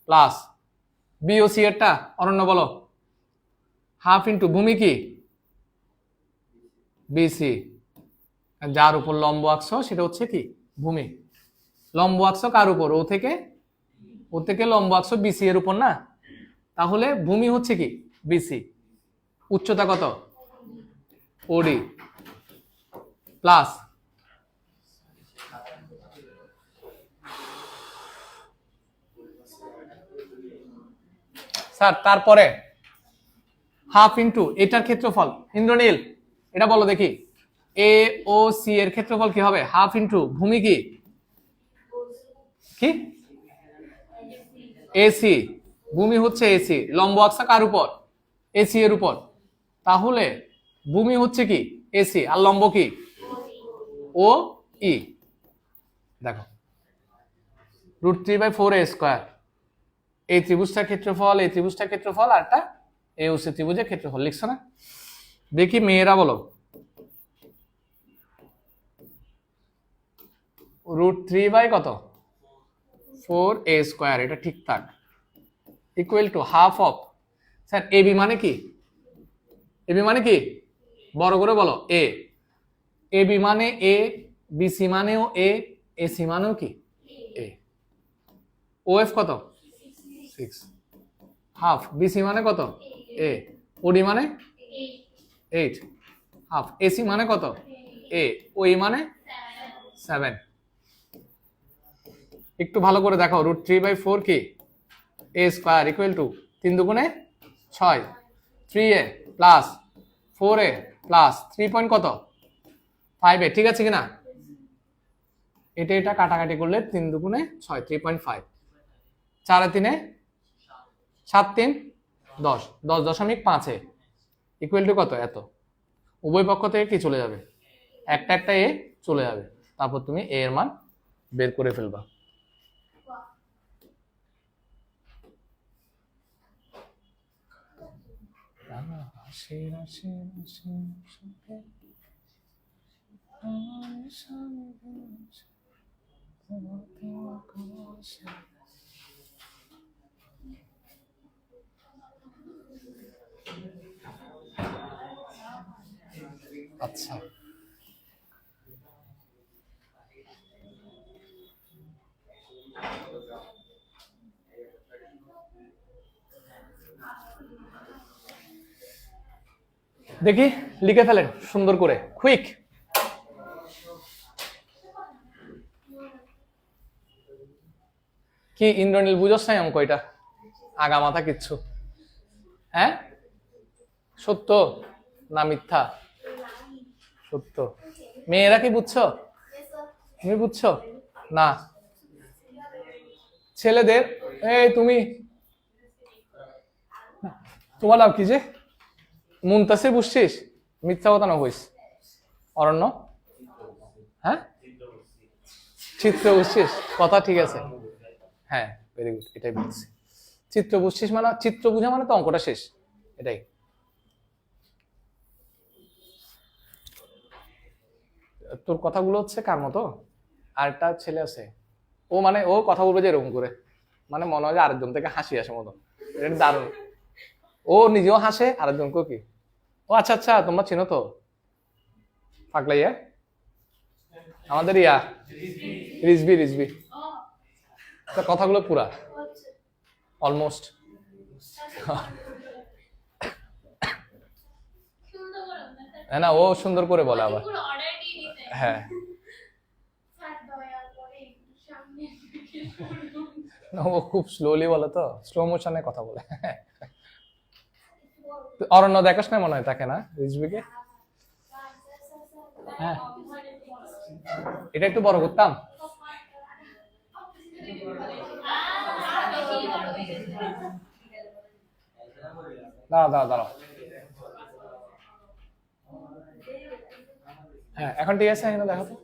Speaker 1: Plus B O C এরটা অরণ্য বলো। হাফ ইন্টু ভূমি কি? বিসি, যার উপর লম্ব আঁকছো সেটা হচ্ছে কি? ভূমি। লম্ব আঁকছো কার উপর? ও থেকে লম্ব আঁকছো বিসি এর উপর না? তাহলে ভূমি হচ্ছে কি? বিসি। উচ্চতা কত? ওডি প্লাস স্যার তারপরে হাফ ইন্টু এটার ক্ষেত্রফল। ইন্দ্রনীল এটা বলো দেখি, এ ও সি এর ক্ষেত্রফল কি হবে? হাফ ইন্টু ভূমি কি? কি? এসি। ভূমি হচ্ছে এসি, লম্ব আঁকছা কার উপর? এসি এর উপর। তাহলে ভূমি হচ্ছে কি? এসি, আর লম্ব কি? ও ই। দেখো √3/4 a স্কয়ার। এই ত্রিভুজটার ক্ষেত্রফল, এই ত্রিভুজটার ক্ষেত্রফল, আর একটা AOC ত্রিভুজের ক্ষেত্রফল লিখছো না? দেখি মেয়েরা বলো। √3 বাই কত? 4a², এটা ঠিক থাক, equal to half of, sir AB মানে কি? এবি মানে কি? বড় করে বলো। এবি মানে এ, বিসি মানেও এ, এসি মানেও কি এ। ওএফ কত? 6, হাফ। বিসি মানে কত? এ। ওডি মানে 8, হাফ। এসি মানে কত? এ। ওই মানে 7। একটু ভালো করে দেখো, √3/4 কি? a² ইকুয়াল টু 3 দুগুণে 6, 3a plus 4a plus 3 point কত? 5a, ঠিক আছে কিনা? এটা কাটাকাটি করলে 3 দুগুণে 6, 3.5, 4 3 7 3 10, 10.5 ইকুয়াল টু কত? এত। উভয় পক্ষ থেকে কি চলে যাবে? একটা এ চলে যাবে, তারপর তুমি এ এর মান বের করে ফেলবা। আচ্ছা, দেখি লিখে ফেলেন সুন্দর করে, কুইক। কি ইন্দ্রনীল বুঝছ নাই অঙ্ক? এটা আগা মাথা কিচ্ছু। হ্যাঁ, সত্য না মিথ্যা? সত্য। মেয়েরা কি বুঝছো? তুমি বুঝছো না? ছেলেদের এই তুমি, তোমার নাম কি যে? মুনতাসির বুঝছিস? মিথ্যা কথা না কইস। অরণ্য? হ্যাঁ, চিত্র বুঝছিস? কথা ঠিক আছে, হ্যাঁ ভেরি গুড, এটাই বুঝছি। চিত্র বুঝছিস মানে, চিত্র বুঝা মানে তো অঙ্কটা শেষ, এটাই। তোর কথাগুলো হচ্ছে কার মতো? আরেকটা ছেলে আছে, ও মানে ও কথা বলবে যে এরকম করে, মানে মনে হয় যে আরেকজন থেকে হাসি আসে মতো। এটা দারুণ, ও নিজেও হাসে, আরেকজনকেও কি। ও আচ্ছা আচ্ছা, তোমরা চিনো তো পাগলাইয়া, আমাদের ইয়া রিজবি। তার কথাগুলো পুরা অলমোস্ট। হ্যাঁ না, ও সুন্দর করে বলে আবার। হ্যাঁ, ও খুব স্লোলি বলে, তো স্লো মোশনে কথা বলে। অরণ্য দেখাস না মনে হয় তাকে, না রিজবিকে? হ্যাঁ, এটা একটু বড় করতাম। দাঁড়াও। হ্যাঁ, এখন ঠিক আছে, এখানে দেখো তো।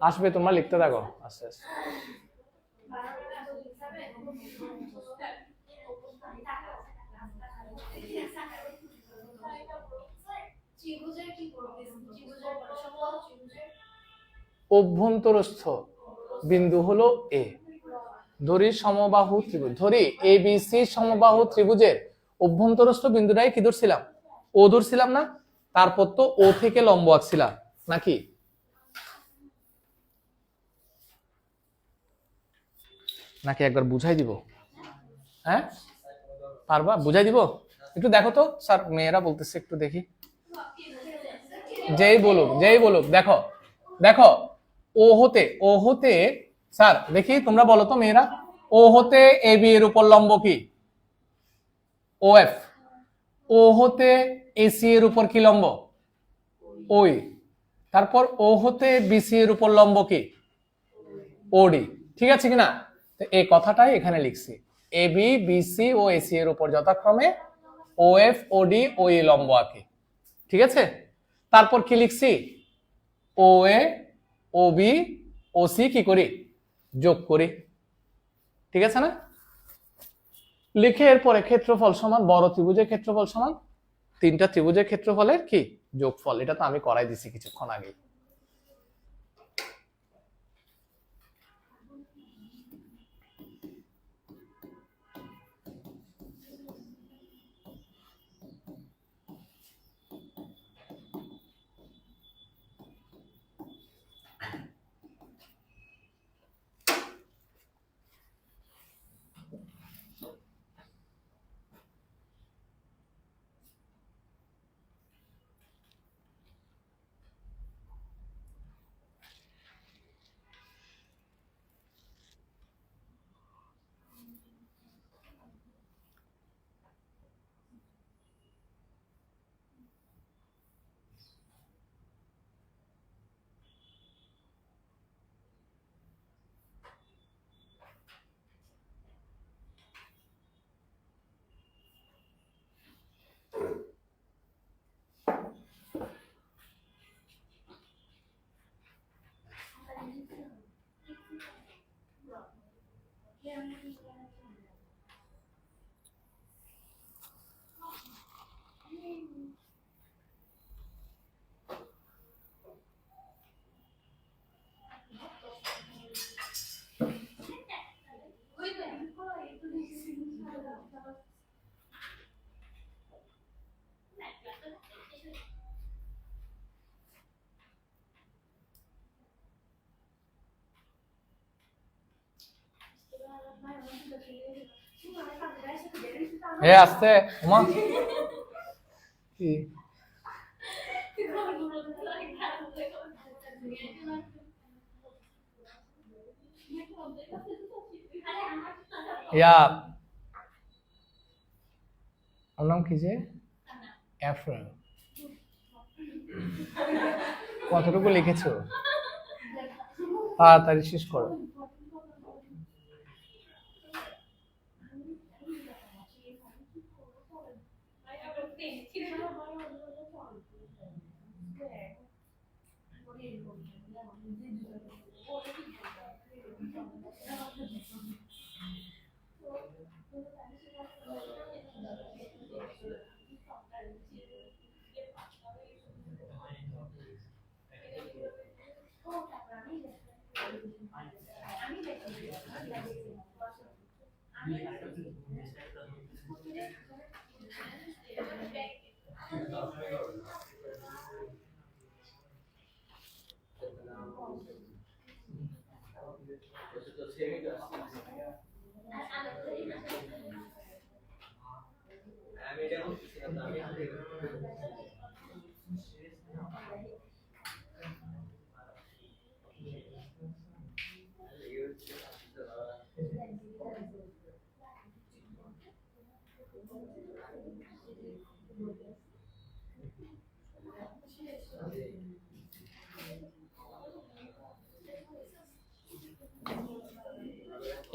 Speaker 1: আসবে, তোমরা লিখতে থাকো আস্তে আস্তে। অভ্যন্তরস্থ বিন্দু হলো এ। ধরি সমবাহু ত্রিভুজ, ধরি ABC সমবাহু ত্রিভুজের অভ্যন্তরস্থ বিন্দুটাই কি ধরছিলাম? ও ধরছিলাম না? তারপর তো ও থেকে লম্ব আঁকছিলাম নাকি? নাকি একবার বুঝাই দিব? হ্যাঁ পারবা? বুঝাই দিব? একটু দেখো তো স্যার, মেয়েরা বলতেছে, একটু দেখি। যেই বলুক, দেখো ও হতে স্যার দেখি, তোমরা বলো তো মেয়েরা, ও হতে AB এর উপর লম্ব কি? OF। ও হতে AC এর উপর কি লম্ব? ওই। তারপর ও হতে BC এর উপর লম্ব কি? OD, ঠিক আছে কিনা? তো এই কথাটাই এখানে লিখছি, AB BC ও AC এর উপর যথাক্রমে OF OD OE লম্ব আঁকি, ঠিক আছে? তারপর কি লিখছি? OA ও বি ও সি কি করি, যোগ করি। ঠিক আছে না? লিখে এরপরে ক্ষেত্রফল সমান বড় ত্রিভুজের ক্ষেত্রফল সমান তিনটা ত্রিভুজের ক্ষেত্রফলের কি যোগফল। এটা তো আমি করাই দিছি কিছুক্ষণ আগে। হ্যাঁ আসতে ওমা কি ইয়া ওর নাম কি যে এফ্রেল। কতটুকু লিখেছো? তাড়াতাড়ি শেষ করো।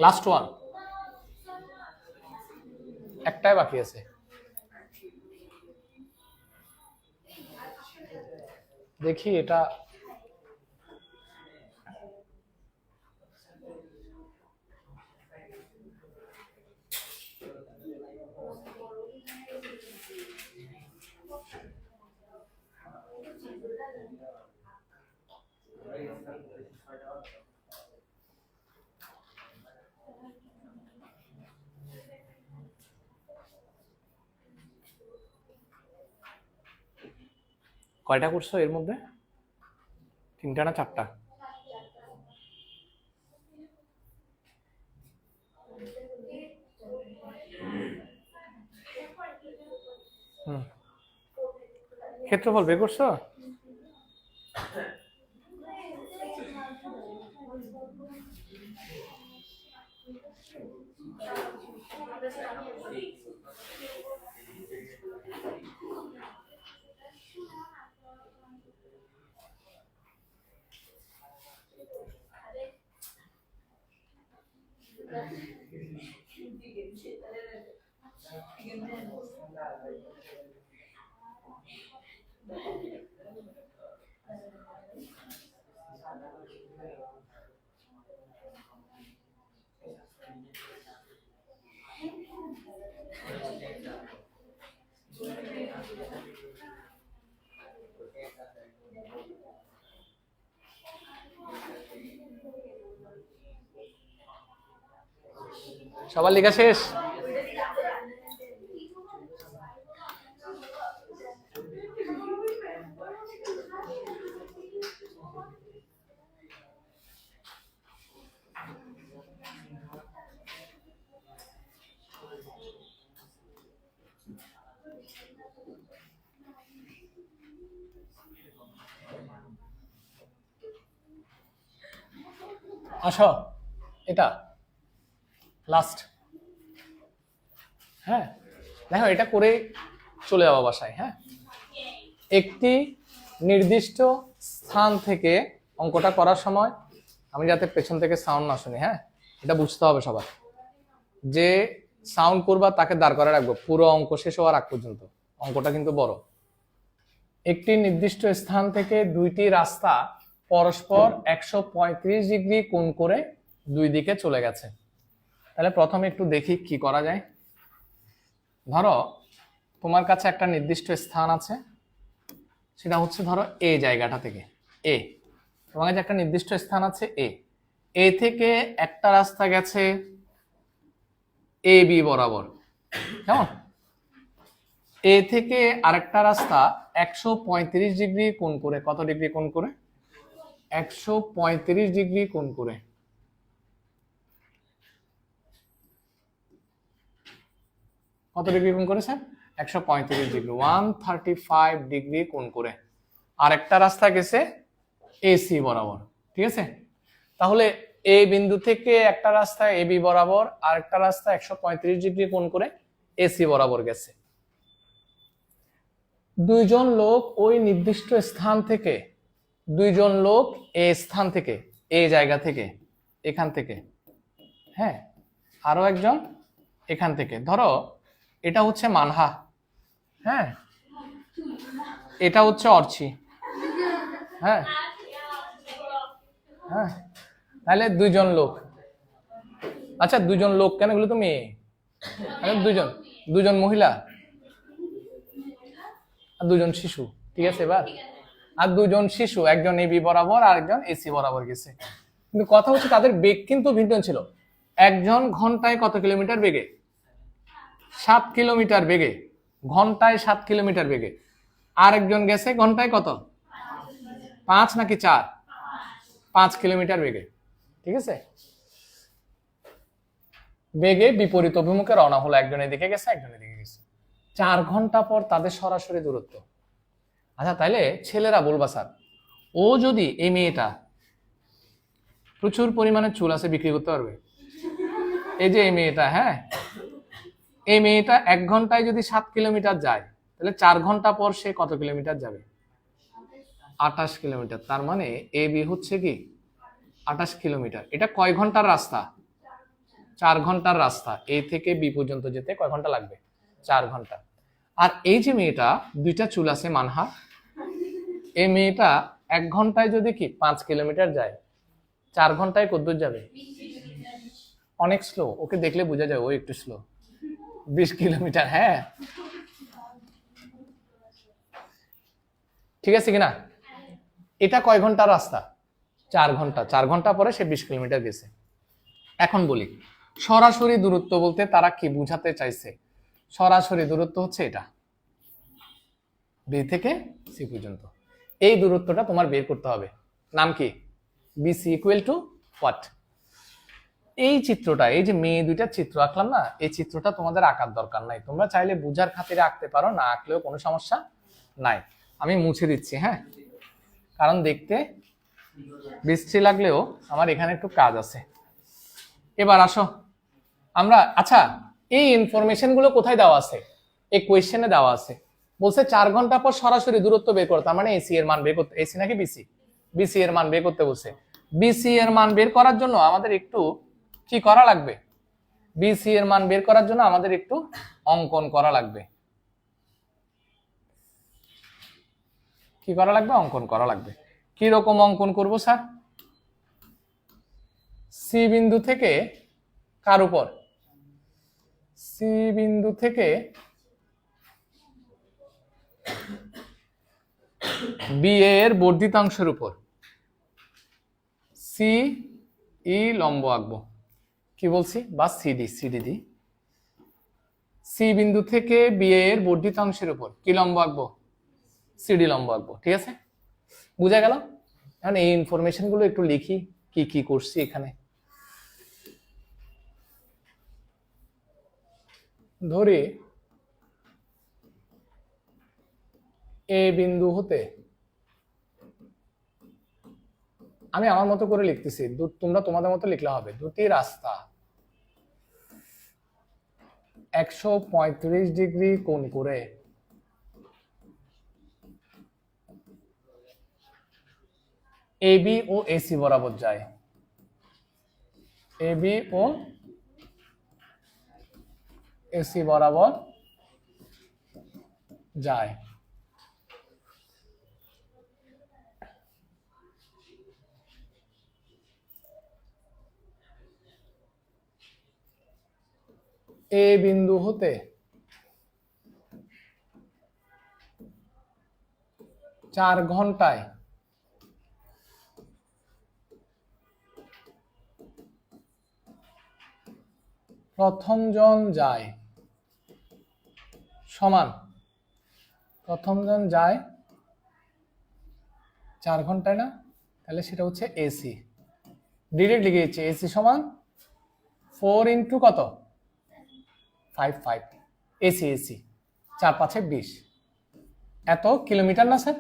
Speaker 1: লাস্ট ওয়ান, একটাই বাকি আছে। দেখি এটা কয়টা করছো এর মধ্যে? তিনটা না চারটা? ক্ষেত্রফল বের করছো? সবার লেখা শেষ? আসো, এটা লাস্ট। হ্যাঁ, দেখো এটা করে চলে যাওয়া বাসায়। হ্যাঁ, একটি নির্দিষ্ট স্থান থেকে অঙ্কটা করার সময় আমি যাতে পেছন থেকে সাউন্ড না শুনি, হ্যাঁ এটা বুঝতে হবে সবার। যে সাউন্ড করবা তাকে দাঁড় করে রাখবো পুরো অঙ্ক শেষ হওয়ার আগ পর্যন্ত। অঙ্কটা কিন্তু বড়। একটি নির্দিষ্ট স্থান থেকে দুইটি রাস্তা পরস্পর 135 ডিগ্রি কোণ করে দুই দিকে চলে গেছে। তাহলে প্রথমে একটু দেখি কি করা যায়। ধরো তোমার কাছে একটা নির্দিষ্ট স্থান আছে, সেটা হচ্ছে ধরো এ জায়গাটা থেকে। এ তোমার কাছে একটা নির্দিষ্ট স্থান আছে, এ থেকে একটা রাস্তা গেছে এ বি বরাবর, কেমন? এ থেকে আরেকটা রাস্তা 135 ডিগ্রি কোণ করে, কত ডিগ্রি কোণ করে? 135 ডিগ্রি কোণ করে। কত ডিগ্রি কোণ করে স্যার? 135 ডিগ্রি, 135 ডিগ্রি কোণ করে আরেকটা রাস্তা গেছে এসি বরাবর। ঠিক আছে, তাহলে এ বিন্দু থেকে একটা রাস্তা এ বি বরাবর, আরেকটা রাস্তা 135 ডিগ্রি কোণ করে এসি বরাবর গেছে। দুইজন লোক ওই নির্দিষ্ট স্থান থেকে, দুইজন লোক এ স্থান থেকে, এই জায়গা থেকে, এখান থেকে, হ্যাঁ আরো একজন এখান থেকে। ধরো এটা হচ্ছে মানহা, হ্যাঁ এটা হচ্ছে অর্চি, হ্যাঁ হ্যাঁ তাহলে দুইজন লোক। আচ্ছা দুইজন লোক কেন, এগুলো তো মেয়ে। দুইজন, দুজন মহিলা আর দুজন শিশু। ঠিক আছে, এবার আর দুজন শিশু, একজন এবি বরাবর আর একজন এসি বরাবর গেছে। কিন্তু কথা হচ্ছে তাদের বেগ কিন্তু ভিন্ন ছিল। একজন ঘন্টায় কত কিলোমিটার বেগে? 7 কিলোমিটার বেগে, ঘন্টায় 7 কিলোমিটার বেগে। আর একজন গেছে ঘন্টায় কত? 5 নাকি 4? 5 কিলোমিটার বেগে। ঠিক আছে, বেগে বিপরীত অভিমুখে রওনা হলো, একজন এদিকে গেছে একজন এদিকে গেছে। 4 ঘন্টা পর তাদের সরাসরি দূরত্ব। আচ্ছা তাইলে ছেলেরা বলবা স্যার, ও যদি, এই মেয়েটা প্রচুর পরিমাণে চুল আছে, বিক্রি করতে পারবে? এই যে এই মেয়েটা, হ্যাঁ এই মেয়েটা 1 ঘন্টায় যদি 7 কিলোমিটার যায়, তাহলে 4 ঘন্টা পর সে কত কিলোমিটার যাবে? 28 কিলোমিটার। তার মানে এ বি হচ্ছে কি 28 কিলোমিটার। এটা কয় ঘন্টার রাস্তা? 4 ঘন্টার রাস্তা। এ থেকে বি পর্যন্ত যেতে কয় ঘন্টা লাগবে? 4 ঘন্টা। আর এই যে মেয়েটা, দুইটা চুল আছে মানহা, এই মেয়েটা 1 ঘন্টায় যদি কি 5 কিলোমিটার যায়, 4 ঘন্টায় কতদূর যাবে? অনেক স্লো, ওকে দেখলে বোঝা যায় ও একটু স্লো। 20 কিলোমিটার। হ্যাঁ ঠিক আছে কিনা? এটা কয় ঘন্টার রাস্তা? 4 ঘন্টা। 4 ঘন্টা পরে সে 20 কিলোমিটার গেছে। এখন বলি সরাসরি দূরত্ব বলতে তারা কি বুঝাতে চাইছে? সরাসরি দূরত্ব হচ্ছে এটা, বি থেকে সি পর্যন্ত। এই দূরত্বটা তোমার বের করতে হবে। নাম কি? BC equal to what? এই চিত্রটা, এই যে মেয়ে দুইটা চিত্র আঁকলাম না, এই চিত্রটা তোমাদের আঁকার দরকার নাই। তোমরা চাইলে বুঝার খাতিরে আঁকতে পারো, না আঁকলেও কোনো সমস্যা নাই। আমি মুছে দিচ্ছি, হ্যাঁ কারণ দেখতে বৃষ্টি লাগলেও আমার এখানে একটু কাজ আছে। এবার আসো আমরা, আচ্ছা এই ইনফরমেশন গুলো কোথায় দেওয়া আছে? এই কোয়েশ্চেনে দেওয়া আছে। বলছে 4 ঘন্টা পর সরাসরি দূরত্ব বের করো, তার মানে এসি এর মান বের করতে, এসি নাকি বিসি? বিসি এর মান বের করতে বলছে। বিসি এর মান বের করার জন্য আমাদের একটু কি করা লাগবে? বিসি এর মান বের করার জন্য আমাদের একটু অঙ্কন করা লাগবে। কি করা লাগবে? অঙ্কন করা লাগবে। কি রকম অঙ্কন করব স্যার? সি বিন্দু থেকে কার উপর? সি বিন্দু থেকে বি এর বর্ধিতাংশের উপর সি ই লম্ব আঁকবো। কি বলছি, বা সিডি, সিডি দি সি বিন্দু থেকে বি এর বর্ধিতাংশের উপর কি লম্ব আঁকবো, সিডি লম্ব আঁকবো। ঠিক আছে, বুঝা গেল? এখন এই ইনফরমেশন গুলো একটু লিখি, কি কি করছি এখানে। ধরি এ বিন্দু হতে, আমি আমার মতো করে লিখতেছি, তোমরা তোমাদের মতো লিখলে হবে। দুটি রাস্তা 135 ডিগ্রি কোণ করে এবি ও এসি বরাবর যায়, এবি ও এসি বরাবর যায়। এ বিন্দু হতে 4 ঘন্টায় প্রথম জন যায়, সমান প্রথম জন যায় 4 ঘন্টায় না, তাহলে সেটা হচ্ছে এসি। ডিরেক্ট লিখে দিচ্ছি, এসি সমান 4 ইন্টু কত, 5 এসি, এসি 4 5 20, এত কিলোমিটার না স্যার,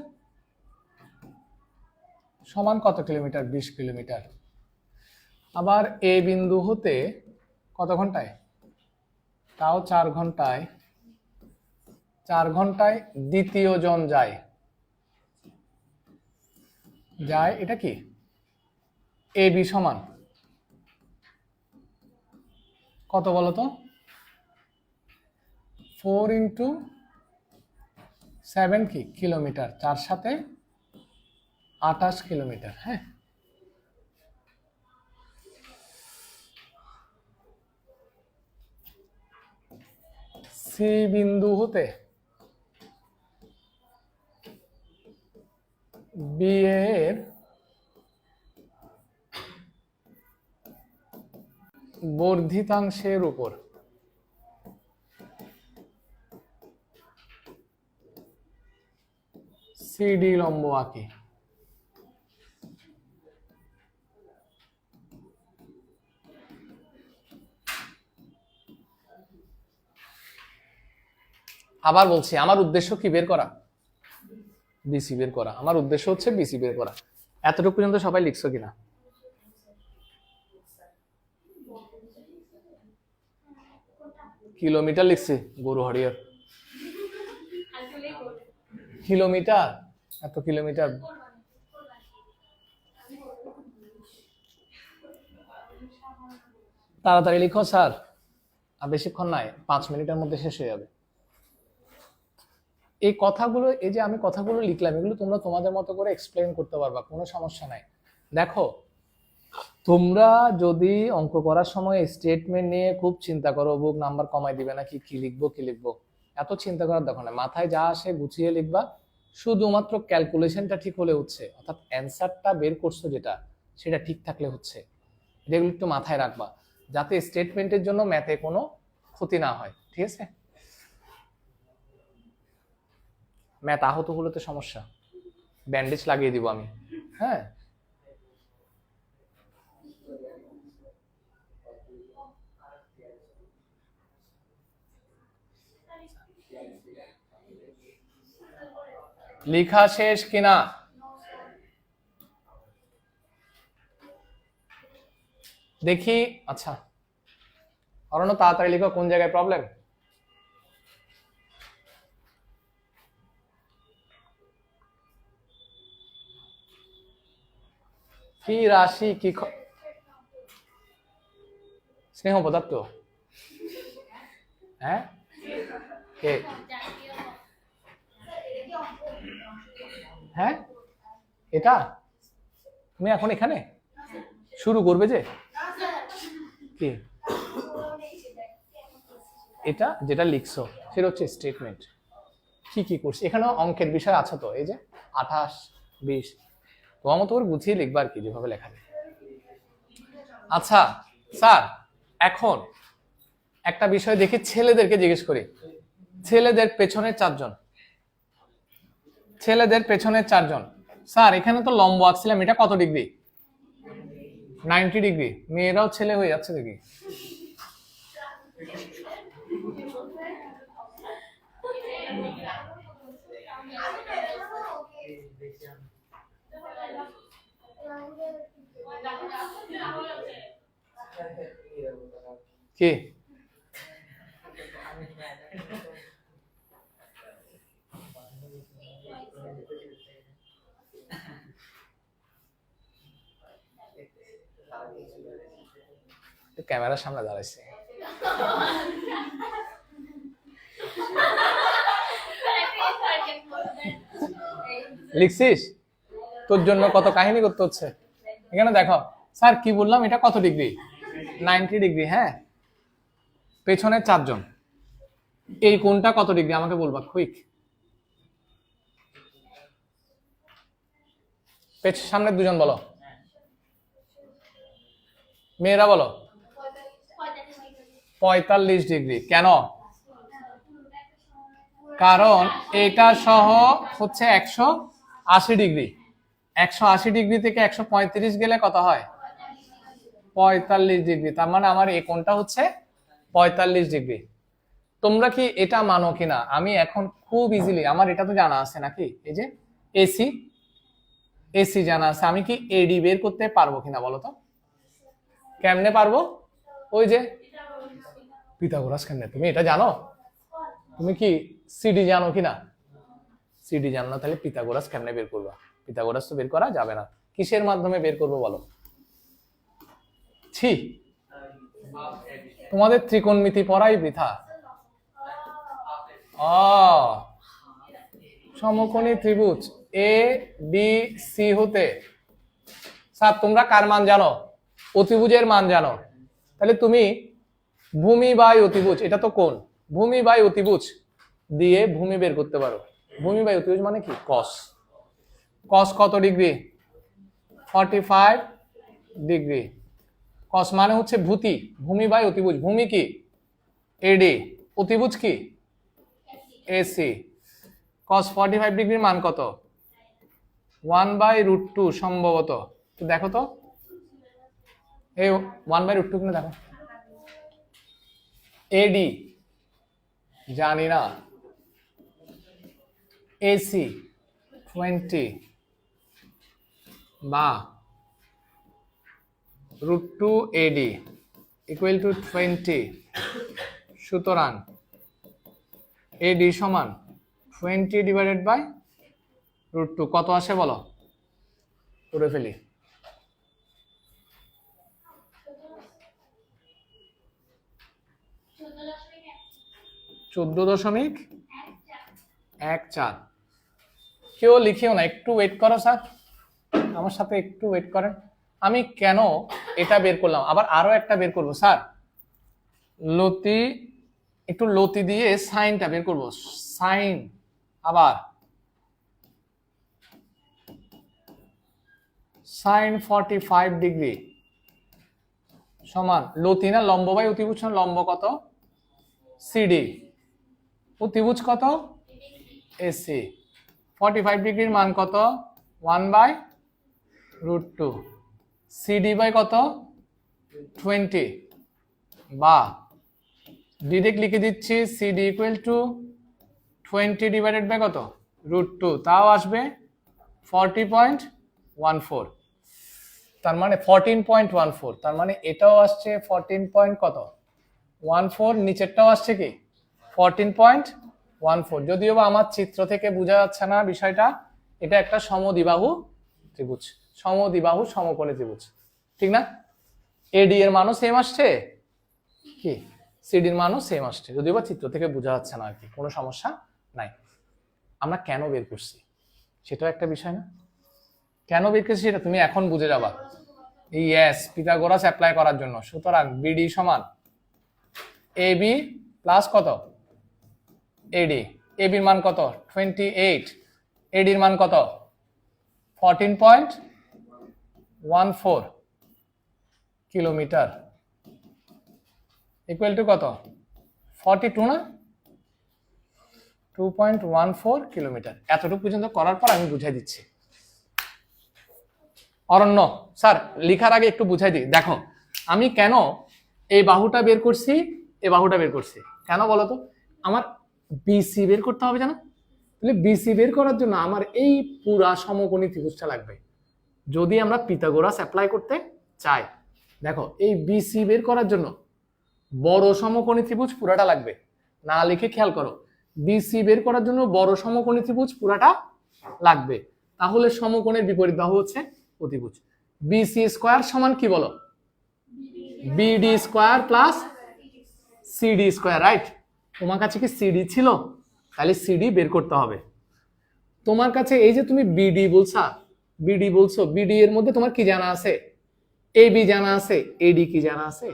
Speaker 1: সমান কত কিলোমিটার, 20 কিলোমিটার। আবার এ বিন্দু হতে কত ঘন্টায়, তাও 4 ঘন্টায়, 4 ঘন্টায় দ্বিতীয় জন যায়, যায় এটা কি, এ বি সমান কত বলতো, 4 ইন্টু 7 কি কিলোমিটার, 4 সাথে 28 কিলোমিটার। হ্যাঁ, সি বিন্দু হতে বি এর বর্ধিতাংশের উপর সিডি লম্ব আঁকি। আবার বলছি, আমার উদ্দেশ্য কি বের করা, বিসি বের করা। আমার উদ্দেশ্য হচ্ছে বিসি বের করা। এতটুকু পর্যন্ত সবাই লিখছো কিনা? কিলোমিটার লিখছি, গরু হরিয়ার কিলোমিটার, এত কিলোমিটার। তাড়াতাড়ি লিখো স্যার, আর বেশিক্ষণ নাই, 5 মিনিটের মধ্যে শেষ হয়ে যাবে। এই কথাগুলো, এই যে আমি কথাগুলো লিখলাম, এগুলো তোমরা তোমাদের মতো করে এক্সপ্লেইন করতে পারবা, কোনো সমস্যা নাই। দেখো, তোমরা যদি অঙ্ক করার সময় স্টেটমেন্ট নিয়ে খুব চিন্তা করো, বুক নাম্বার কমাই দিবে নাকি, কি লিখবো কি লিখবো, এত চিন্তা করার দেখো না, মাথায় যা আসে গুছিয়ে লিখবা। শুধুমাত্র ক্যালকুলেশনটা ঠিক হলে হচ্ছে, অর্থাৎ অ্যান্সারটা বের করছো যেটা, সেটা ঠিক থাকলে হচ্ছে। এগুলো একটু মাথায় রাখবা, যাতে স্টেটমেন্টের জন্য ম্যাথে কোনো ক্ষতি না হয়। ঠিক আছে, ম্যাথ আহত হলে তো সমস্যা, ব্যান্ডেজ লাগিয়ে দিব আমি। হ্যাঁ, লেখা শেষ কিনা দেখি। আচ্ছা অরণ্য, তাড়াতাড়ি লিখো, কোন জায়গায় প্রবলেম। কি রাশি, কি স্নেহ পদার্থ, হ্যাঁ কে, হ্যাঁ এটা তুমি এখন এখানে শুরু করবে যে কি, এটা যেটা লিখছো সেটা হচ্ছে স্টেটমেন্ট। কি কি করছি এখানেও অঙ্কের বিষয় আছে তো, এই যে 28 20, তোমার মতো করে গুছিয়ে লিখবা আর কি, যেভাবে লেখা যায়। আচ্ছা স্যার, এখন একটা বিষয় দেখি, ছেলেদেরকে জিজ্ঞেস করি। ছেলেদের পেছনের 4 জন, ছেলেদের পেছনের 4 জন। স্যার এখানে তো লম্ব আঁকছিলাম, এটা কত ডিগ্রি? 90 ডিগ্রি। মেয়েরাও ছেলে হয়ে যাচ্ছে দেখি। কি ক্যামেরার সামনে দাঁড়াইছে, লিখছিস? তোর জন্য কত কাহিনী করতে হচ্ছে। এখানে দেখো স্যার কি বললাম, এটা কত ডিগ্রি? 90 ডিগ্রি। হ্যাঁ, পেছনে 4 জন, এই কোণটা কত ডিগ্রি আমাকে বলবা কুইক। সামনে 2 জন বলো, মেয়েরা বলো। 45 ডিগ্রি। কেন? কারণ এটা সহ হচ্ছে 180 ডিগ্রি। 180 ডিগ্রি থেকে 135 গেলে কত হয়? 45 ডিগ্রি। তার মানে আমার এই কোণটা হচ্ছে 45 ডিগ্রি। তোমরা কি এটা মানো কিনা আমি এখন খুব ইজিলি, আমার এটা তো জানা আছে নাকি, এই যে এসি, এসি জানা আছে, আমি কি এডি বের করতে পারবো কিনা বলো তো? কেমনে পারবো? ওই যে পিথাগোরাস। কেমনে? তুমি এটা জানো? তুমি কি সিডি জানো কিনা? সিডি জানো না, তাহলে পিথাগোরাস কেমনে বের করবা? পিথাগোরাস তো বের করা যাবে না। কিসের মাধ্যমে বের করবো বলো? ছি, তোমাদের ত্রিকোণমিতি পড়াই বৃথা। সমকোণী ত্রিভুজ এ বি সি হতে, স্যার তোমরা কার মান জানো? অতিভুজের মান জানো। তাহলে তুমি ভূমি বাই অতিভুজ, এটা তো কোণ, ভূমি বাই অতিভুজ দিয়ে ভূমি বের করতে পারো। ভূমি বাই অতিভুজ মানে কি? কস। কস কত ডিগ্রি? 45 ডিগ্রি। কস মানে হচ্ছে ভূতি, ভূমি বাই অতিভুজ। ভূমি কি? এডি, অতিভুজ কি? এসি। কস 45 ডিগ্রির মান কত? 1/√2 সম্ভবত। তো দেখো তো, এই 1/√2 কিনা দেখো। এডি জানি না, এসি 20 বা √2 এডি ইকুয়াল টু 20। সুতরাং এডি সমান 20 ডিভাইডেড বাই √2 কত আসে বলো? করে ফেলি। 14.14। কেউ লিখিও না, একটু ওয়েট করো স্যার, আমার সাথে একটু ওয়েট করেন। আমি কেন এটা বের করলাম, আবার আরো একটা বের করব স্যার। লতি, একটু লতি দিয়ে সাইনটা বের করব। সাইন, আবার সাইন 45 ডিগ্রি সমান লতি না লম্ব বাই অতিভুজ, লম্ব কত? সিডি, অতিভুজ কত? এসি। 45 ডিগ্রির মান কত? 1/√2। সিডি বাই কত? 20। বা ডিরেক্ট লিখে দিচ্ছি CD equal to 20 divided by কত? √2, তাও আসবে 40.14। তার মানে 14.14, তার মানে এটাও আসছে 14 কত? 14। নিচেরটাও আসছে কি? 14.14। যদিও বা আমার চিত্র থেকে বোঝা যাচ্ছে না বিষয়টা, এটা একটা সমদ্বিবাহু ত্রিভুজ, সমদ্বিবাহু সমকোণী ত্রিভুজ, ঠিক না? এডি এর মানও সেম আসছে, কি সিডির মানও সেম আসছে, যদিও বা চিত্র থেকে বোঝা যাচ্ছে না আর কি, কোনো সমস্যা নাই। আমরা কেন বের করছি সেটাও একটা বিষয় না? কেন বের করছি সেটা তুমি এখন বুঝে যাবা। ইয়েস, পিথাগোরাস অ্যাপ্লাই করার জন্য। সুতরাং বিডি সমান এবি প্লাস কত? এডি। এবির মান কত? 28। এডির মান কত? 14.14 কিলোমিটার ইকুয়াল টু কত 42 না 2.14 কিলোমিটার। এতটুকু পর্যন্ত করার পর আমি বুঝাই দিচ্ছি। অরণ্য স্যার লেখার আগে একটু বুঝাই দিই। দেখো আমি কেন এই বাহুটা বের করছি, এই বাহুটা বের করছি কেন বলো তো? আমার বিসি বের করতে হবে জানো? তাহলে বিসি বের করার জন্য আমার এই পুরা সমকোণী ত্রিভুজটা লাগবে যদি আমরা পিথাগোরাস অ্যাপ্লাই করতে চাই। দেখো এই বিসি বের করার জন্য বড় সমকোণী ত্রিভুজ পুরাটা লাগবে, না লিখে খেয়াল করো, বিসি বের করার জন্য বড় সমকোণী ত্রিভুজ পুরাটা লাগবে। তাহলে সমকোণের বিপরীত বাহু হচ্ছে অতিভুজ। বিসি স্কয়ার সমান কি বলো? BD square plus CD square, right? তোমার কাছে কি সিডি ছিল? তাহলে সিডি বের করতে হবে। তোমার কাছে এই যে তুমি বিডি বলছো, বিডি এর মধ্যে তোমার কি জানা আছে? এবি জানা আছে, এডি কি জানা আছে?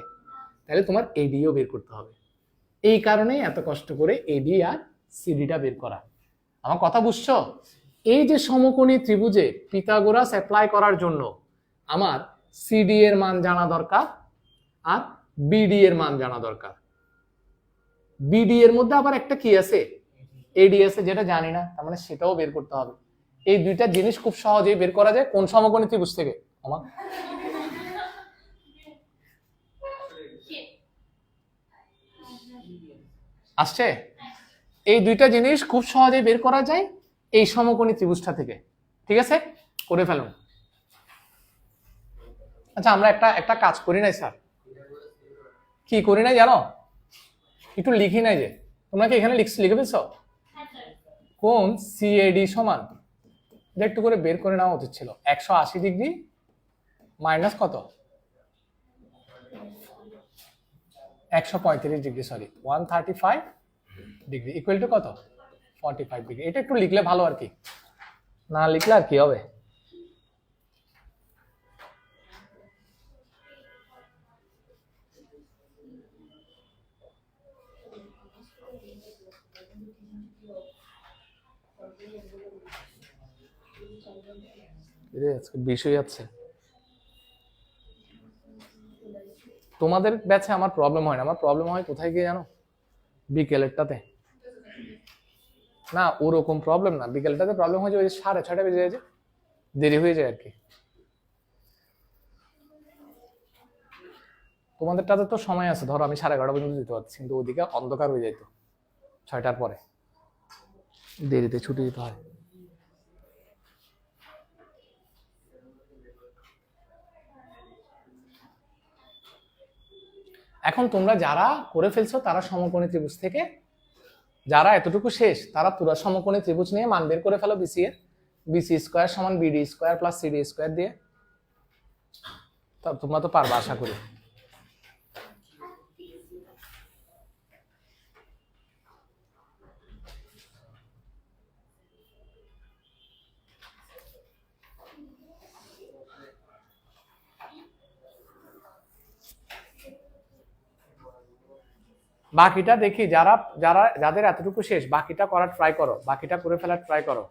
Speaker 1: তাহলে তোমার এডিও বের করতে হবে। এই কারণেই এত কষ্ট করে এডি আর সিডিটা বের করা। আমার কথা বুঝছো? এই যে সমকোণী ত্রিভুজে পিথাগোরাস অ্যাপ্লাই করার জন্য আমার সিডি এর মান জানা দরকার আর বিডি এর মান জানা দরকার। বিডি এর মধ্যে আবার একটা কি আছে? এডি আছে, যেটা জানি না, তার মানে সেটাও বের করতে হবে। এই দুইটা জিনিস খুব সহজেই বের করা যায় কোন সমকোণী ত্রিভুজ থেকে? আমার আসছে? এই দুইটা জিনিস খুব সহজেই বের করা যায় এই সমকোণী ত্রিভুজটা থেকে। ঠিক আছে, করে ফেলুন। আচ্ছা আমরা একটা কাজ করি নাই স্যার। কি করি নাই জানো? একটু লিখি নাই যে, তোমরা কি এখানে লিখে ফেলছো? কোন সিএডি সমান, এটা একটু করে বের করে নেওয়া উচিত ছিল। 180 ডিগ্রি মাইনাস কত? 135 degree, sorry 135 degree equal to কত? 45 ডিগ্রি। এটা একটু লিখলে ভালো আর কি, না লিখলে আর কি হবে? বিষয় আছে তোমাদের ব্যাচে, আমার প্রবলেম হয় না। আমার প্রবলেম হয় কোথায় গিয়ে জানো? বিকেলেরটাতে। না ওরকম প্রবলেম না, বিকেলটাতে প্রবলেম হয়ে যায় ওই 6:30 বেজে যায়, দেরি হয়ে যায় আর কি। তোমাদেরটাতে তো সময় আছে, ধরো আমি 11:30 পর্যন্ত দিতে পারছি, কিন্তু ওদিকে অন্ধকার হয়ে যেত 6টার পরে, দেরিতে ছুটি দিতে হয়। এখন তোমরা যারা করে ফেলছো তারা সমকোণী ত্রিভুজ থেকে, যারা এতটুকু শেষ তারা পুরো সমকোণী ত্রিভুজ নিয়ে মান বের করে ফেলো বিসি এর। বিসি স্কয়ার সমান BD square plus CD square দিয়ে। তা তোমরা তো পারবা আশা করি। বাকিটা দেখি যাদের এতটুকু শেষ, বাকিটা করার ট্রাই করো, বাকিটা করে ফেলার ট্রাই করো।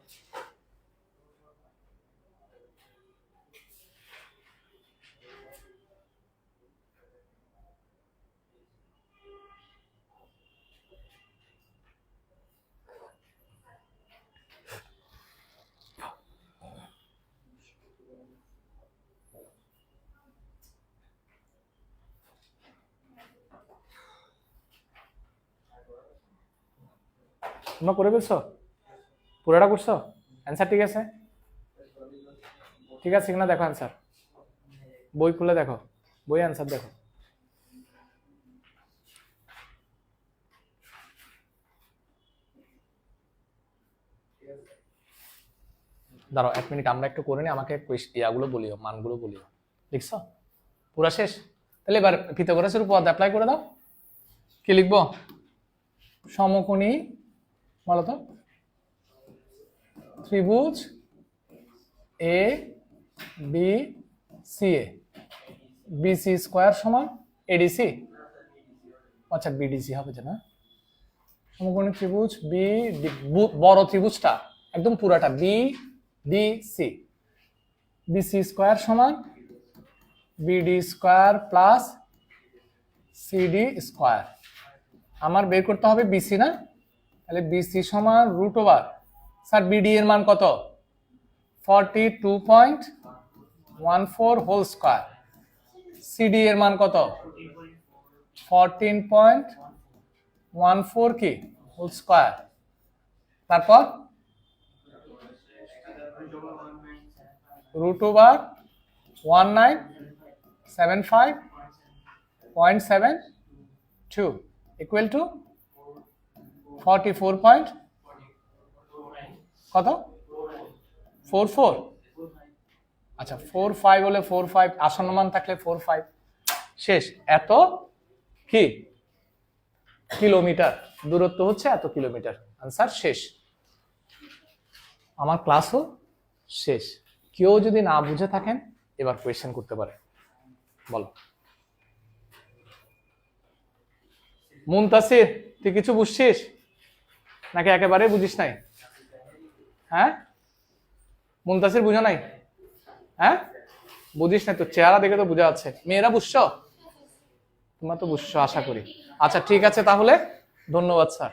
Speaker 1: তোমরা করে ফেলছো? পুরোটা করছো? অ্যান্সার ঠিক আছে? ঠিক আছে কিনা দেখো অ্যান্সার, বই খুলে দেখো, বই অ্যান্সার দেখো। দাঁড়াও 1 মিনিট, আমরা একটু করে নিই, আমাকে ইয়াগুলো বলিও, মানগুলো বলিও। লিখছো পুরা শেষ? তাহলে এবার পিথাগোরাসের উপপাদ্য অ্যাপ্লাই করে দাও। কি লিখবো? সমকোণী বলো তো ত্রিভুজ A B C A, BC square সমান এডিসি, আচ্ছা বিডিসি হবে যে না। সমকোণী ত্রিভুজ বি, বড় ত্রিভুজটা একদম পুরাটা B D C, BC square সমান BD square plus CD square. আমার বের করতে হবে বিসি না, তাহলে বিসি সমান রুট ওভার, স্যার বিডি এর মান কত? 42.14 হোল স্কোয়ার। সিডি এর মান কত? 14.14 কি হোল স্কোয়ার। তারপর রুট ওভার 1975.72 ইকুয়াল টু 44 কত 44। আচ্ছা 45 হলে 45, আসন্ন মান থাকলে 45। শেষ। এত কি কিলোমিটার দূরত্ব হচ্ছে, এত কিলোমিটার। আনসার শেষ। আমার ক্লাসও শেষ। কেউ যদি না বুঝে থাকেন এবার কোয়েশ্চেন করতে পারে। বলো মুনতাসির, তুই কিছু বুঝছিস নাকি একেবারে বুঝিস নাই? হ্যাঁ মুনতাসির বুঝো নাই? হ্যাঁ বুঝিস না তো, চেহারা দেখে তো বোঝা যাচ্ছে। মেয়েরা বুঝছো? তোমরা তো বুঝছো আশা করি। আচ্ছা ঠিক আছে তাহলে, ধন্যবাদ স্যার।